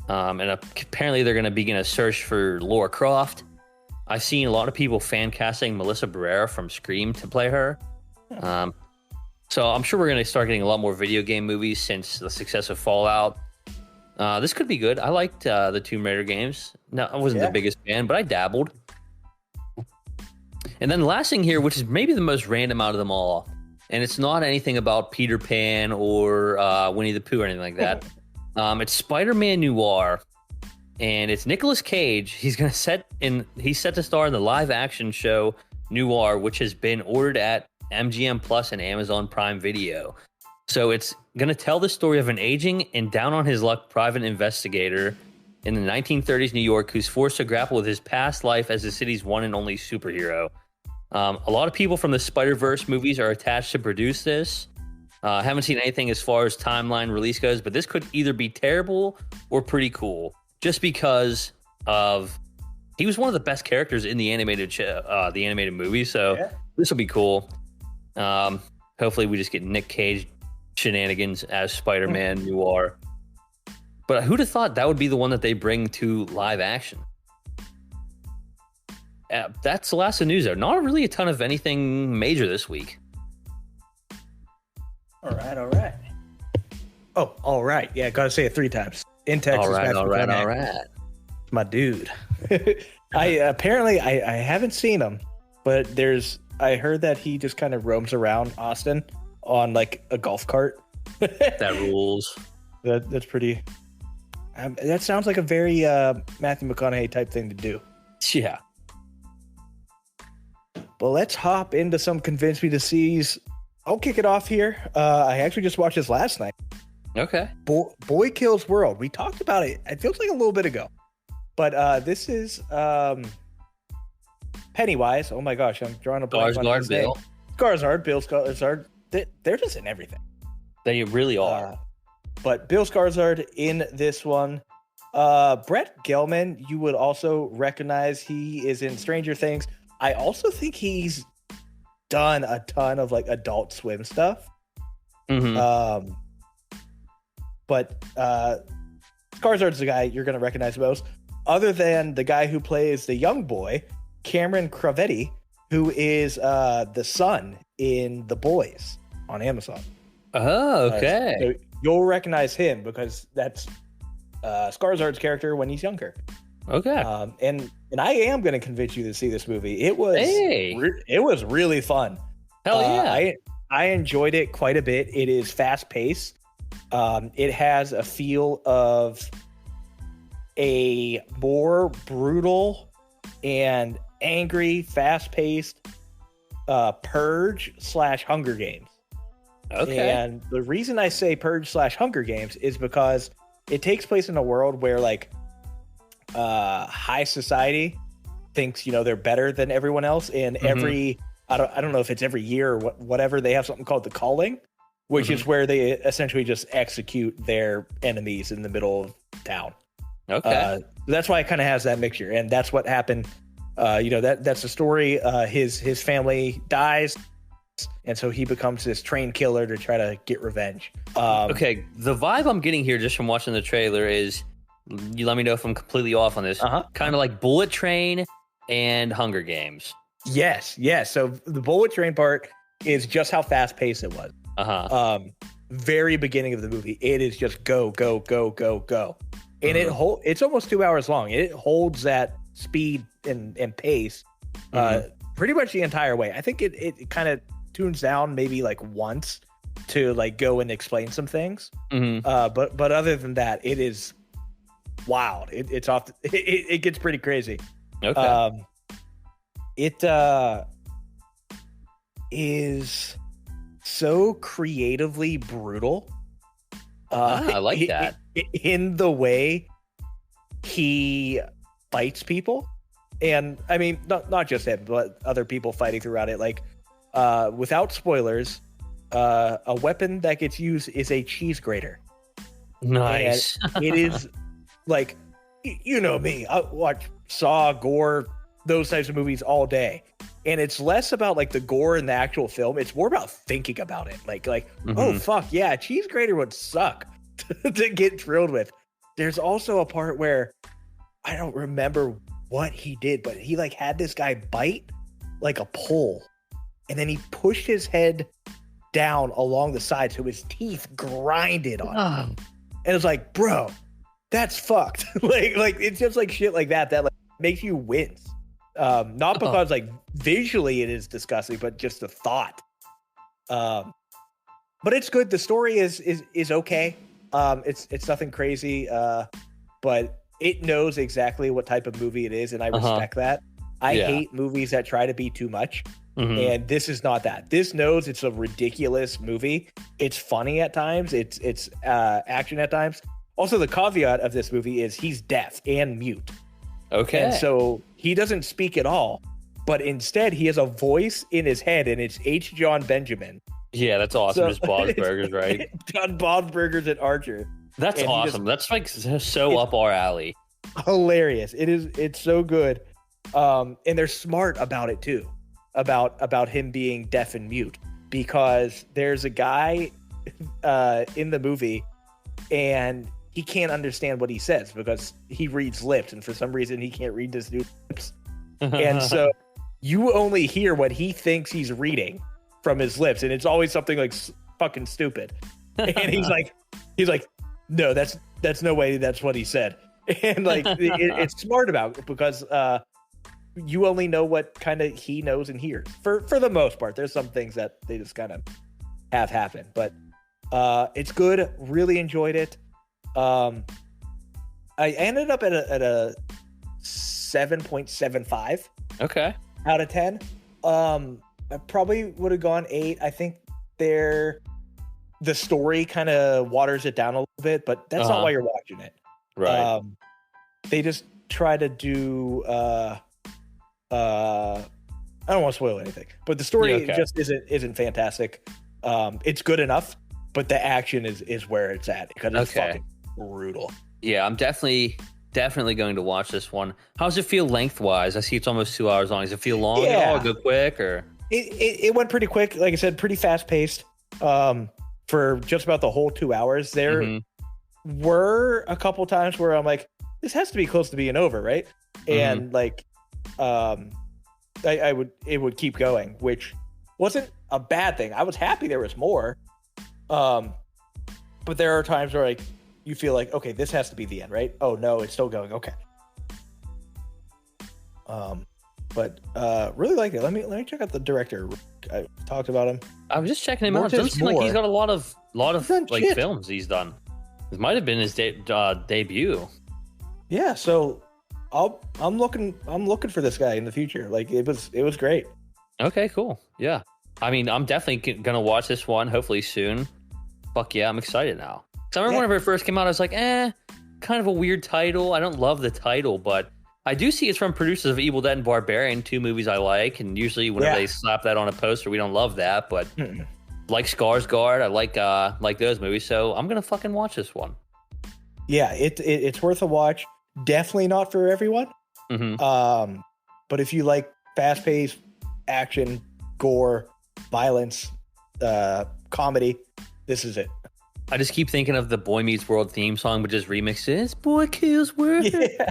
And apparently they're going to begin a search for Lara Croft. I've seen a lot of people fan casting Melissa Barrera from Scream to play her. So I'm sure we're going to start getting a lot more video game movies since the success of Fallout. This could be good. I liked the Tomb Raider games. No, I wasn't the biggest fan, but I dabbled. And then the last thing here, which is maybe the most random out of them all, and it's not anything about Peter Pan or Winnie the Pooh or anything like that. It's Spider-Man Noir, and it's Nicolas Cage. He's set to star in the live-action show Noir, which has been ordered at MGM Plus and Amazon Prime Video. So it's going to tell the story of an aging and down-on-his-luck private investigator in the 1930s New York who's forced to grapple with his past life as the city's one and only superhero. A lot of people from the Spider-Verse movies are attached to produce this. Haven't seen anything as far as timeline release goes, but this could either be terrible or pretty cool, just because of he was one of the best characters in the animated movie. So this will be cool. Hopefully, we just get Nick Cage shenanigans as Spider-Man Noir. But who'd have thought that would be the one that they bring to live action? That's the last of news there. Not really a ton of anything major this week. All right. Oh, all right. Yeah, gotta say it 3 times. In Texas. All right. My dude. I haven't seen him, but I heard that he just kind of roams around Austin on like a golf cart. That rules. That's pretty That sounds like a very Matthew McConaughey type thing to do. Yeah. But let's hop into some Convince Me to Sees. I'll kick it off here. I actually just watched this last night. Okay. Boy Kills World. We talked about it. It feels like a little bit ago. But this is Pennywise. Oh my gosh, I'm drawing a blank on his name. Bill Skarsgard. They're just in everything. They really are. But Bill Skarsgard in this one. Brett Gelman, you would also recognize. He is in Stranger Things. I also think he's done a ton of like Adult Swim stuff. Mm-hmm. But Skarsgard's the guy you're going to recognize most, other than the guy who plays the young boy, Cameron Cravetti, who is the son in The Boys on Amazon. Oh, okay. So you'll recognize him because that's Skarsgard's character when he's younger. Okay. And I am going to convince you to see this movie. It was really fun. Hell yeah. I enjoyed it quite a bit. It is fast paced. It has a feel of a more brutal and angry, fast paced Purge / Hunger Games. Okay. And the reason I say Purge / Hunger Games is because it takes place in a world where like high society thinks they're better than everyone else, and every I don't know if it's every year or whatever, they have something called the Calling, which is where they essentially just execute their enemies in the middle of town. Okay. That's why it kind of has that mixture, and that's what happened. That's the story. His family dies, and so he becomes this trained killer to try to get revenge. Okay, the vibe I'm getting here just from watching the trailer is, you let me know if I'm completely off on this, kind of like Bullet Train and Hunger Games. Yes. So the Bullet Train part is just how fast paced it was. Very beginning of the movie, it is just go, and it's almost 2 hours long. It holds that speed and pace pretty much the entire way. I think it kind of tunes down maybe like once to like go and explain some things. But other than that, it is wild. It's off. It gets pretty crazy. Okay. It is so creatively brutal. I like that. In the way he fights people. And I mean, not just him, but other people fighting throughout it. Like, without spoilers, a weapon that gets used is a cheese grater. Nice. And it is like, you know me, I watch Saw, gore, those types of movies all day. And it's less about like the gore in the actual film. It's more about thinking about it. Like, oh, fuck, yeah, a cheese grater would suck to get drilled with. There's also a part where I don't remember what he did, but he like had this guy bite like a pole, and then he pushed his head down along the side so his teeth grinded on him. And it's like, bro, that's fucked. like it's just like shit like that like makes you wince. Not because like visually it is disgusting, but just the thought. But it's good. The story is okay. It's nothing crazy. But it knows exactly what type of movie it is, and I respect that. I hate movies that try to be too much. And this is not that. This knows it's a ridiculous movie. It's funny at times. It's action at times. Also, the caveat of this movie is he's deaf and mute. Okay. And so he doesn't speak at all, but instead he has a voice in his head, and it's H. John Benjamin. Yeah, that's awesome. Just Bob's Burgers, right? John Bob's Burgers at Archer. That's awesome. That's like so up our alley. Hilarious. It's so good. And they're smart about it too. About him being deaf and mute, because there's a guy in the movie, and he can't understand what he says because he reads lips, and for some reason he can't read his new lips. And so you only hear what he thinks he's reading from his lips, and it's always something like fucking stupid. And he's like, no, that's no way that's what he said. And like it's smart about it because you only know what kind of he knows and hears for the most part. There's some things that they just kind of have happen, but it's good. Really enjoyed it. I ended up at a 7.75. Okay. Out of 10. I probably would have gone 8. I think the story kind of waters it down a little bit, but that's not why you're watching it. Right. They just try to do I don't want to spoil anything, but the story just isn't fantastic. It's good enough, but the action is where it's at because it's fucking brutal. Yeah, I'm definitely going to watch this one. How does it feel lengthwise? I see it's almost 2 hours long. Does it feel long at all? Go quick or? It went pretty quick. Like I said, pretty fast paced. For just about the whole 2 hours, there were a couple times where I'm like, this has to be close to being over, right? And like, it would keep going, which wasn't a bad thing. I was happy there was more. But there are times where like you feel like, okay, this has to be the end, right? Oh no, it's still going. Okay. But really like it. Let me check out the director. I talked about him. I was just checking him out. It doesn't seem like he's got a lot of like films he's done. This might have been his debut. Yeah, so I'm looking for this guy in the future. Like it was great. Okay, cool. Yeah. I mean, I'm definitely gonna watch this one hopefully soon. Fuck yeah, I'm excited now. So I remember whenever it first came out, I was like, kind of a weird title. I don't love the title, but I do see it's from producers of Evil Dead and Barbarian, 2 movies I like, and usually whenever they slap that on a poster, we don't love that, but like Skarsgård, I like those movies, so I'm gonna fucking watch this one. Yeah, it's worth a watch. Definitely not for everyone. But if you like fast-paced action, gore, violence, comedy, this is it. I just keep thinking of the Boy Meets World theme song, but just remixed it. It's Boy Kills World. Yeah.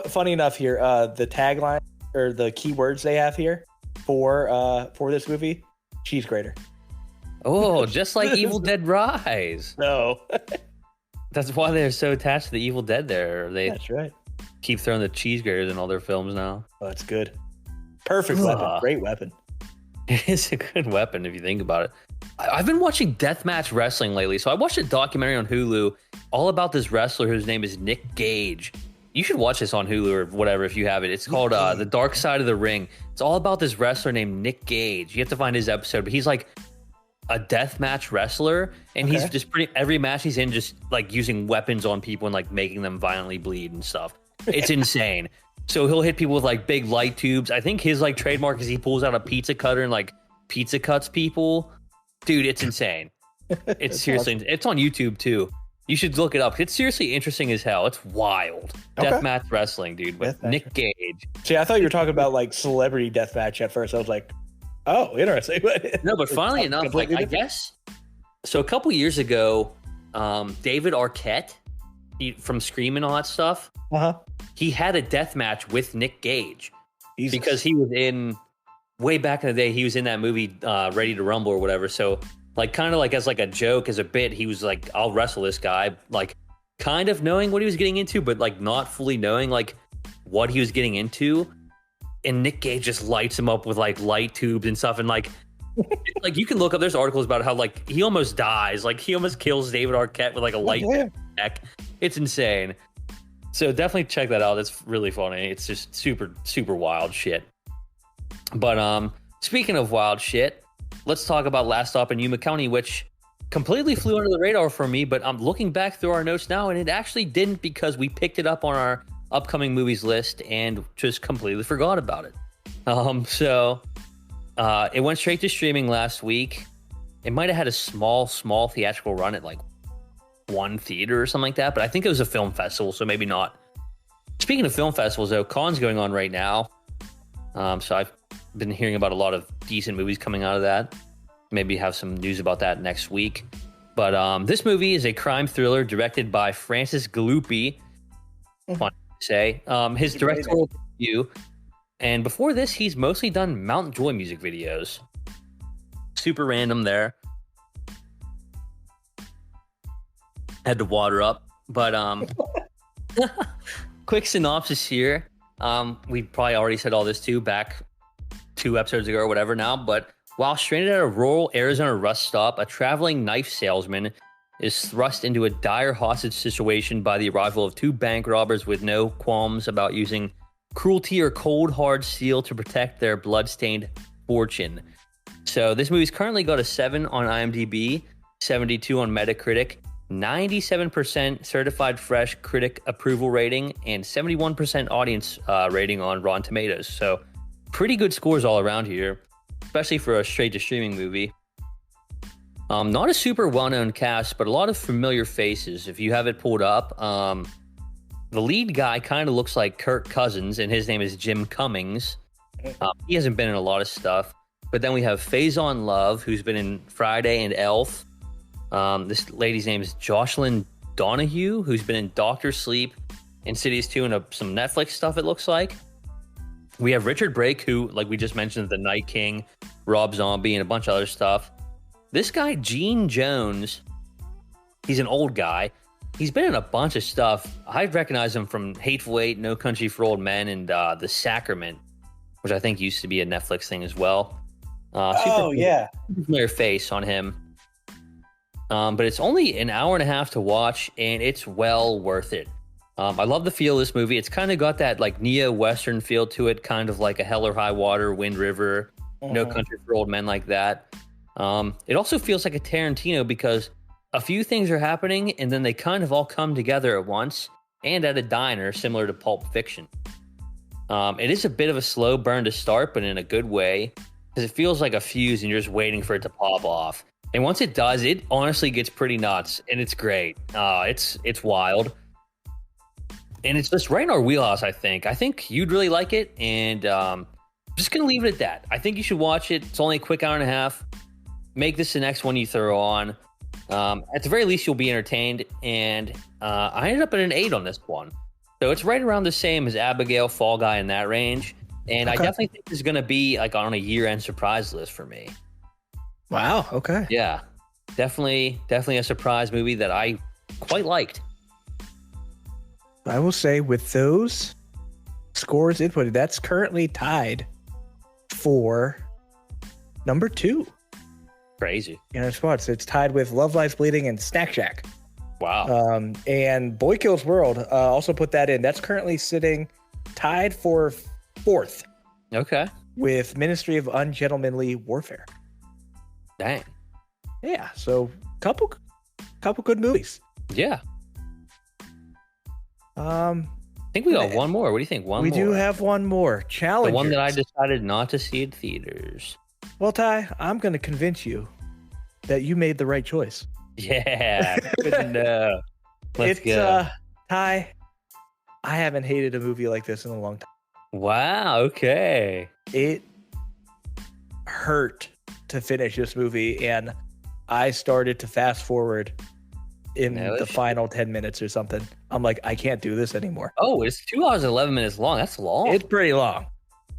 Funny enough here, the tagline or the keywords they have here for this movie, cheese grater. Oh, just like Evil Dead Rise. No. That's why they're so attached to the Evil Dead there. That's right. Keep throwing the cheese graters in all their films now. Oh, that's good. Perfect weapon. Great weapon. It's a good weapon if you think about it. I've been watching deathmatch wrestling lately. So I watched a documentary on Hulu all about this wrestler whose name is Nick Gage. You should watch this on Hulu or whatever if you have it. It's called The Dark Side of the Ring. It's all about this wrestler named Nick Gage. You have to find his episode, but he's like a deathmatch wrestler, and he's just every match he's in just like using weapons on people and like making them violently bleed and stuff. It's insane. So he'll hit people with like big light tubes. I think his like trademark is he pulls out a pizza cutter and like pizza cuts people. Dude, it's insane. It's seriously, awesome. It's on YouTube too. You should look it up. It's seriously interesting as hell. It's wild. Deathmatch wrestling, dude, with Nick Gage. See, I thought you were talking about like celebrity deathmatch at first. I was like, oh, interesting. No, but funnily enough, like I guess, so a couple years ago, David Arquette from Scream and all that stuff, he had a death match with Nick Gage because he was in, way back in the day, he was in that movie Ready to Rumble or whatever. So like kind of like as like a joke, as a bit, he was like, I'll wrestle this guy, like kind of knowing what he was getting into, but like not fully knowing like what he was getting into. And Nick Gage just lights him up with like light tubes and stuff. And like, like you can look up, there's articles about how like he almost dies. Like he almost kills David Arquette with like a light neck. It's insane. So definitely check that out. It's really funny. It's just super, super wild shit. But speaking of wild shit, let's talk about Last Stop in Yuma County, which completely flew under the radar for me. But I'm looking back through our notes now, and it actually didn't, because we picked it up on our upcoming movies list and just completely forgot about it. So it went straight to streaming last week. It might have had a small theatrical run at like one theater or something like that, but I think it was a film festival, so maybe not. Speaking of film festivals, though, Cannes going on right now. So I've been hearing about a lot of decent movies coming out of that. Maybe have some news about that next week. But this movie is a crime thriller directed by Francis Galuppi. Fun to say. His directorial debut. And before this, he's mostly done Mount Joy music videos. Super random there. Had to water up. But quick synopsis here. We probably already said all this too back 2 episodes ago or whatever now. But while stranded at a rural Arizona rest stop, a traveling knife salesman is thrust into a dire hostage situation by the arrival of two bank robbers with no qualms about using cruelty or cold hard steel to protect their bloodstained fortune. So this movie's currently got a 7 on IMDb, 72 on Metacritic, 97% certified fresh critic approval rating, and 71% audience rating on Rotten Tomatoes. So pretty good scores all around here, especially for a straight to streaming movie. Not a super well-known cast, but a lot of familiar faces. If you have it pulled up, the lead guy kind of looks like Kirk Cousins, and his name is Jim Cummings. He hasn't been in a lot of stuff. But then we have Faison Love, who's been in Friday and Elf. This lady's name is Jocelyn Donahue, who's been in Doctor Sleep, Insidious 2, and some Netflix stuff, it looks like. We have Richard Brake, who, like we just mentioned, The Night King, Rob Zombie, and a bunch of other stuff. This guy, Gene Jones, he's an old guy. He's been in a bunch of stuff. I recognize him from Hateful Eight, No Country for Old Men, and The Sacrament, which I think used to be a Netflix thing as well. Super familiar face on him. But it's only an hour and a half to watch, and it's well worth it. I love the feel of this movie. It's kind of got that like neo-Western feel to it, kind of like a Hell or High Water, Wind River, No Country for Old Men, like that. It also feels like a Tarantino because a few things are happening, and then they kind of all come together at once, and at a diner, similar to Pulp Fiction. It is a bit of a slow burn to start, but in a good way, because it feels like a fuse, and you're just waiting for it to pop off. And once it does, it honestly gets pretty nuts, and it's great. It's wild. And it's just right in our wheelhouse, I think. I think you'd really like it, and I'm just going to leave it at that. I think you should watch it. It's only a quick hour and a half. Make this the next one you throw on. At the very least, you'll be entertained, and I ended up at an 8 on this one. So it's right around the same as Abigail, Fall Guy, in that range. And I definitely think this is going to be like on a year-end surprise list for me. Wow. Okay. Yeah, definitely a surprise movie that I quite liked. I will say with those scores inputted, that's currently tied for number 2. Crazy. In our spots, it's tied with Love Lies Bleeding and Snack Shack. Wow. And Boy Kills World also put that in. That's currently sitting tied for 4th. Okay. With Ministry of Ungentlemanly Warfare. Dang. Yeah. So couple good movies. Yeah. I think we got one more. What do you think? We do have one more. Challenge. The one that I decided not to see in theaters. Well, Ty, I'm going to convince you that you made the right choice. Yeah. Good to know. Let's go. Ty, I haven't hated a movie like this in a long time. Wow. Okay. It hurt to finish this movie, and I started to fast forward in the final 10 minutes or something. I'm like, I can't do this anymore. Oh, it's 2 hours and 11 minutes long. That's long. It's pretty long.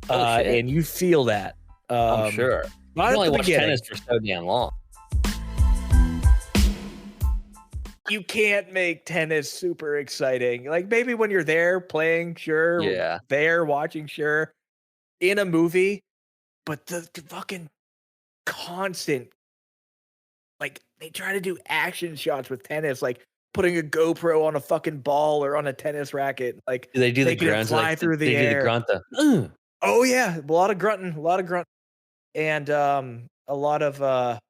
And you feel that. I'm sure. I only watched tennis for so damn long. You can't make tennis super exciting. Like maybe when you're there playing, sure. Yeah. There watching, sure. In a movie, but the fucking constant, like they try to do action shots with tennis, like putting a GoPro on a fucking ball or on a tennis racket. Like they do the grunts, fly through the air. Do the grunt. Oh yeah, a lot of grunting, and a lot of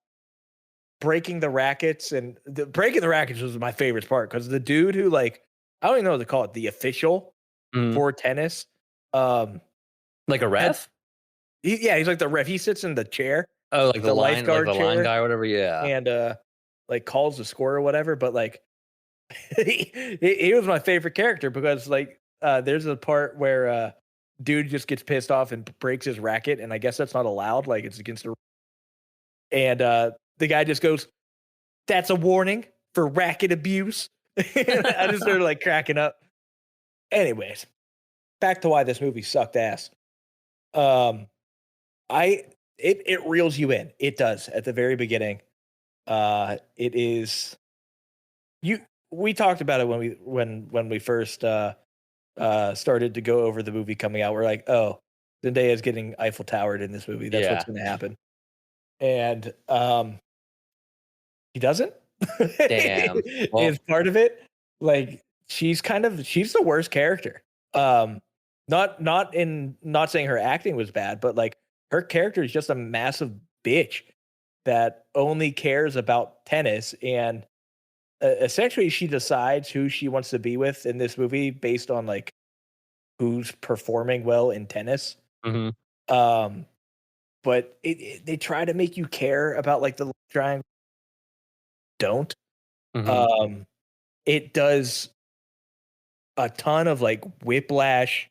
breaking the rackets. And breaking the rackets was my favorite part because the dude who like I don't even know what to call it, the official for tennis, like a ref. He's like the ref. He sits in the chair. Oh, like the lifeguard, like the line guy or whatever. Yeah, and like calls the score or whatever. But like, he was my favorite character because like, there's a part where dude just gets pissed off and breaks his racket, and I guess that's not allowed. Like it's against the. And the guy just goes, "That's a warning for racket abuse." I just started like cracking up. Anyways, back to why this movie sucked ass. It reels you in. It does at the very beginning. It is we talked about it when we first started to go over the movie coming out. We're like, oh, Zendaya's getting Eiffel Towered in this movie. That's what's going to happen. And he doesn't. Damn. Well, is part of it. Like she's the worst character. Not saying her acting was bad, but like her character is just a massive bitch that only cares about tennis, and essentially she decides who she wants to be with in this movie based on like who's performing well in tennis. mhm, Um, but they try to make you care about like the love triangle. Don't. mhm, Um, it does a ton of like whiplash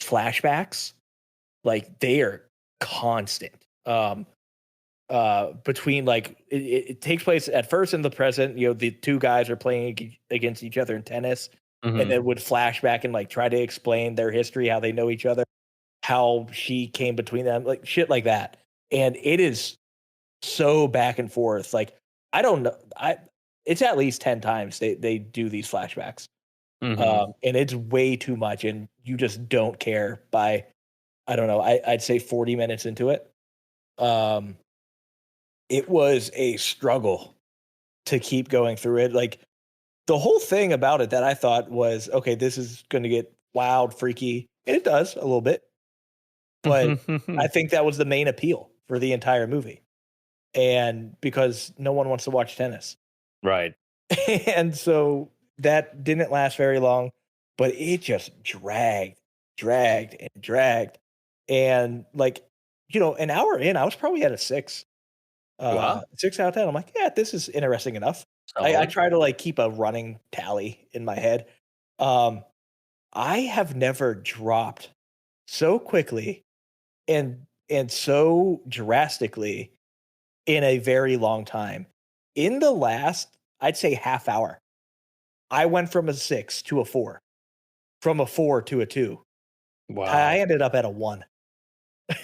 flashbacks. Like they are constant. Between like it takes place at first in the present. You know, the two guys are playing against each other in tennis, and mhm. then would flash back and like try to explain their history, how they know each other, how she came between them, like shit like that. And it is so back and forth. Like I don't know, it's at least 10 times they do these flashbacks. Mhm. And it's way too much, and you just don't care by I don't know, I'd say 40 minutes into it. Um, it was a struggle to keep going through it. Like the whole thing about it that I thought was, okay, this is going to get wild, freaky, and it does a little bit. But I think that was the main appeal for the entire movie, and because no one wants to watch tennis, Right. and so that didn't last very long. But it just dragged, and dragged, and like an hour in, I was probably at a six. Wow. 6 out of 10. I'm like, yeah, this is interesting enough. I Solid. try to like keep a running tally in my head. Um, I have never dropped so quickly and so drastically in a very long time. In the last, I'd say half hour, I went from a 6 to a 4, from a 4 to a 2. I Wow. ended up at a 1.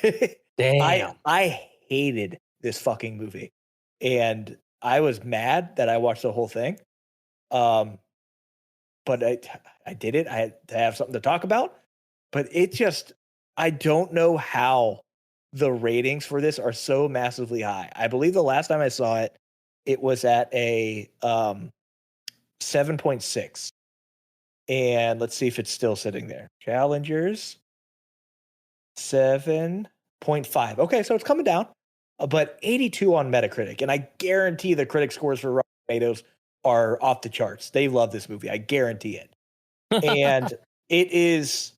I Damn. I hated this fucking movie, and I was mad that I watched the whole thing. Um, but I did it. I had to have something to talk about. But it just I don't know how the ratings for this are so massively high. I believe the last time I saw it, it was at a 7.6. And let's see if it's still sitting there. Challengers 7.5. Okay, so it's coming down, but 82 on Metacritic. And I guarantee the critic scores for Rotten Tomatoes are off the charts. They love this movie. I guarantee it. And it is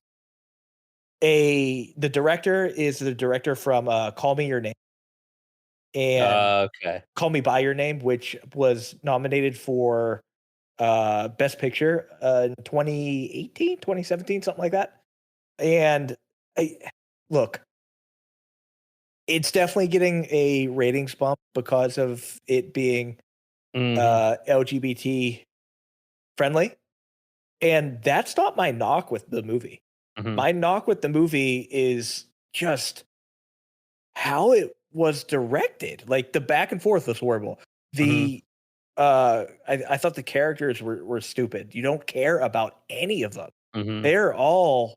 the director is the director from Call Me Your Name and Okay. Call Me By Your Name, which was nominated for Best Picture in 2018, 2017, something like that. And I, look, it's definitely getting a ratings bump because of it being Mhm, LGBT friendly. And that's not my knock with the movie. mhm, My knock with the movie is just how it was directed. Like the back and forth was horrible. mhm, The I thought the characters were stupid. You don't care about any of them. mhm, They're all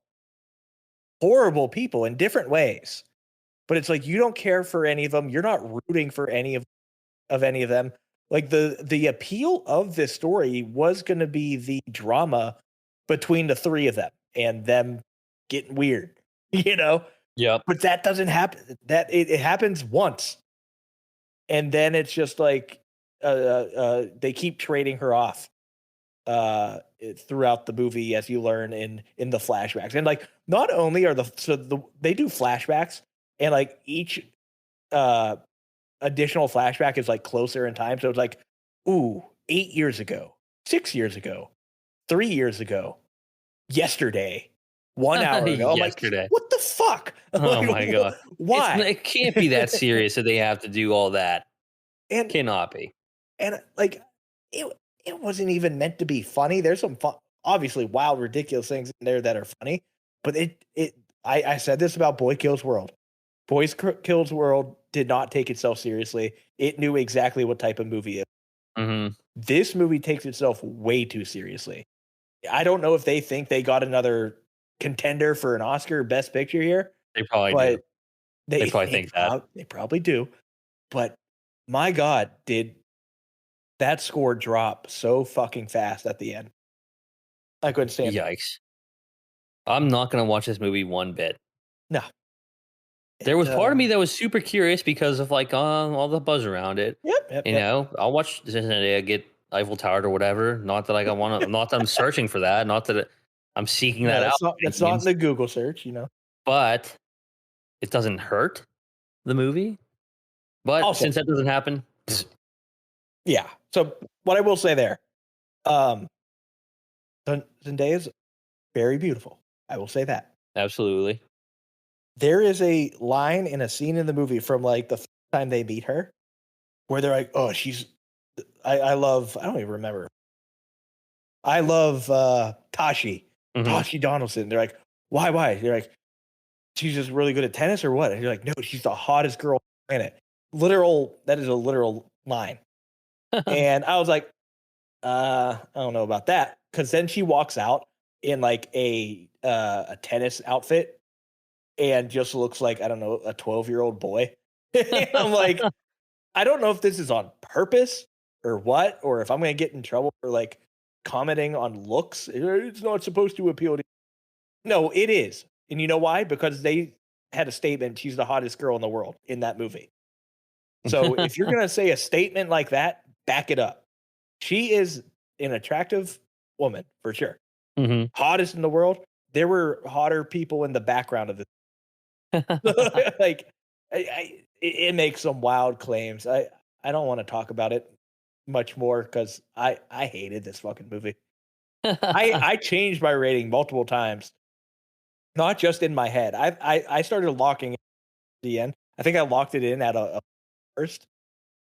horrible people in different ways. But it's like you don't care for any of them. You're not rooting for any of them. Like the appeal of this story was going to be the drama between the three of them and them getting weird, you know. yep, But that doesn't happen. It happens once, and then it's just like they keep trading her off throughout the movie as you learn in the flashbacks. And like not only are they do flashbacks, and like each uh additional flashback is like closer in time. So it's like, ooh, 8 years ago, 6 years ago, 3 years ago, yesterday, 1 hour ago. I'm like, yesterday. what the fuck? Oh Like, my god. why? It can't be that serious that they have to do all that. and Cannot be. and like it it wasn't even meant to be funny. There's some fun, obviously wild, ridiculous things in there that are funny, but I said this about Boy Kills World. Kills World did not take itself seriously. It knew exactly what type of movie it. Mhm. This movie takes itself way too seriously. I don't know if they think they got another contender for an Oscar Best Picture here, They probably do. but They probably think that. they probably do. But my God, that score dropped so fucking fast at the end. I couldn't stand it. Yikes. I'm not going to watch this movie one bit. No. There was part of me that was super curious because of like all the buzz around it. Yep. You know, I'll watch Zendaya get Eiffel Towered or whatever. Not that I want to. Not that I'm searching for that. Not that I'm seeking that out. It's not in the Google search, you know. But it doesn't hurt the movie. But since that doesn't happen, yeah. So what I will say there, Zendaya is very beautiful. I will say that. Absolutely. There is a line in a scene in the movie from like the first time they meet her where they're like, oh, I love, I don't even remember. I love Tashi Donaldson. They're like, why? They're like, she's just really good at tennis or what? And you're like, no, she's the hottest girl on the planet. That is a literal line. And I was like, I don't know about that. Because then she walks out in like a tennis outfit and just looks like, I don't know, a 12-year-old boy. And I'm like, I don't know if this is on purpose or what, or if I'm going to get in trouble for like commenting on looks. It's not supposed to appeal to. No, it is. And you know why? Because they had a statement, she's the hottest girl in the world in that movie. So if you're going to say a statement like that, back it up. She is an attractive woman for sure. Hottest in the world. There were hotter people in the background of this. Like, it makes some wild claims. I don't want to talk about it much more because I hated this fucking movie. I changed my rating multiple times, not just in my head. I started locking it at the end. I think I locked it in at a first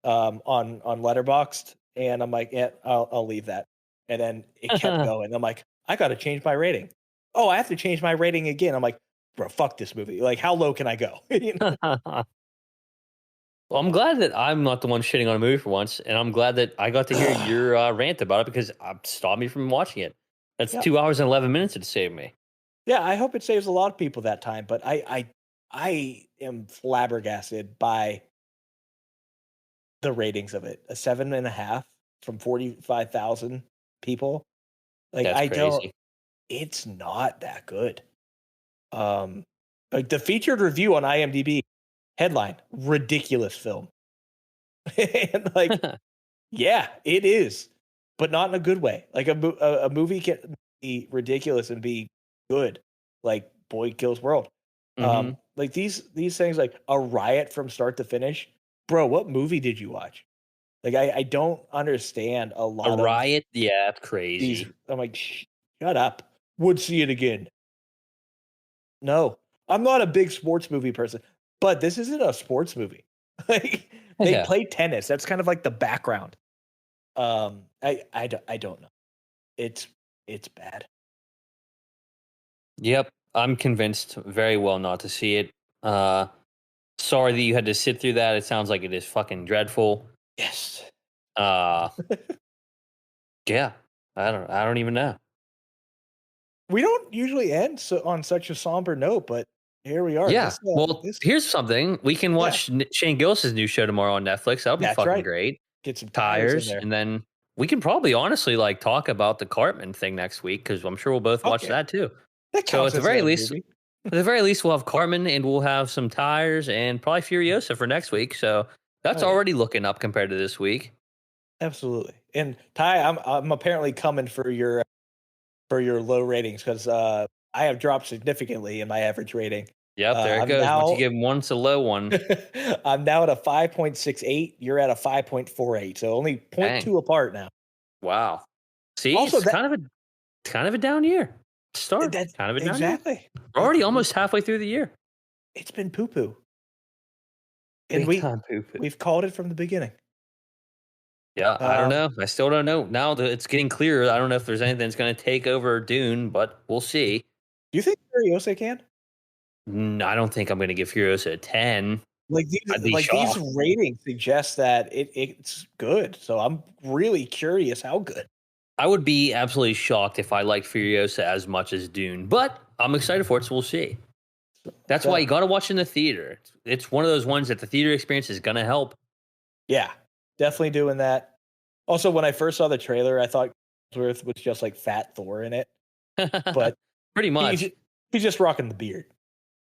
on Letterboxd, and I'm like, yeah, I'll leave that. And then it kept going. I'm like, I got to change my rating. Oh, I have to change my rating again. I'm like, bro, fuck this movie. Like, how low can I go? You know? Well, I'm glad that I'm not the one shitting on a movie for once, and I'm glad that I got to hear your rant about it because it stopped me from watching it. That's 2 hours and 11 minutes to save me. Yeah, I hope it saves a lot of people that time, but I am flabbergasted by the ratings of it. A 7.5 from 45,000 people. Like, That's crazy. It's not that good. Like the featured review on IMDb headline, ridiculous film. And like, yeah, it is, but not in a good way. Like a movie can be ridiculous and be good, like Boy Kills World. Like these things, like a riot from start to finish. Bro, what movie did you watch? Like I don't understand a lot. A riot, yeah, that's crazy. I'm like, shut up. Would see it again. No, I'm not a big sports movie person, but this isn't a sports movie. Like they play tennis. That's kind of like the background. I don't know. It's bad. Yep, I'm convinced very well not to see it. Sorry that you had to sit through that. It sounds like it is fucking dreadful. Yes. Yeah, I don't even know. We don't usually end on such a somber note, but here we are. Yeah. Here's something. We can watch Shane Gillis's new show tomorrow on Netflix. That'll be fucking great. Get some tires in there. And then we can probably honestly like talk about the Cartman thing next week because I'm sure we'll both watch that too. So at the very least, we'll have Cartman and we'll have some tires and probably Furiosa for next week. So that's already looking up compared to this week. Absolutely. And Ty, I'm apparently coming for your low ratings because I have dropped significantly in my average rating. Yep, there it goes. Once you give one, it's a low one. I'm now at a 5.68. You're at a 5.48. So only 0.2 apart now. Wow. See, also, it's kind of a down year. Start kind of a down year. We're already almost halfway through the year. It's been poo-poo. And we've called it from the beginning. Yeah, I don't know. I still don't know. Now that it's getting clearer, I don't know if there's anything that's going to take over Dune, but we'll see. Do you think Furiosa can? I don't think I'm going to give Furiosa a 10. Like these ratings suggest that it's good. So I'm really curious how good. I would be absolutely shocked if I liked Furiosa as much as Dune, but I'm excited for it, so we'll see. That's why you got to watch in the theater. It's one of those ones that the theater experience is going to help. Yeah, definitely doing that. Also, when I first saw the trailer, I thought Hemsworth was just like Fat Thor in it, but pretty much he's just rocking the beard.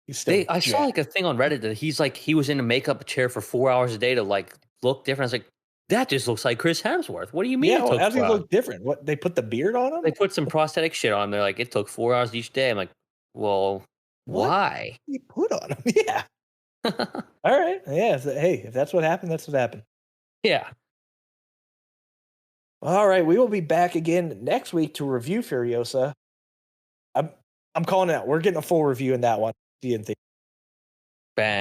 He's still. I saw like a thing on Reddit that he was in a makeup chair for 4 hours a day to like look different. I was like, that just looks like Chris Hemsworth. What do you mean? Yeah, how does he look different? What, they put the beard on him? They put some prosthetic shit on. They're like, it took 4 hours each day. I'm like, well, why? You put on him? Yeah. All right. Yeah. Hey, if that's what happened, that's what happened. Yeah. All right. We will be back again next week to review Furiosa. I'm calling it out. We're getting a full review in that one. See you in theater. Bang.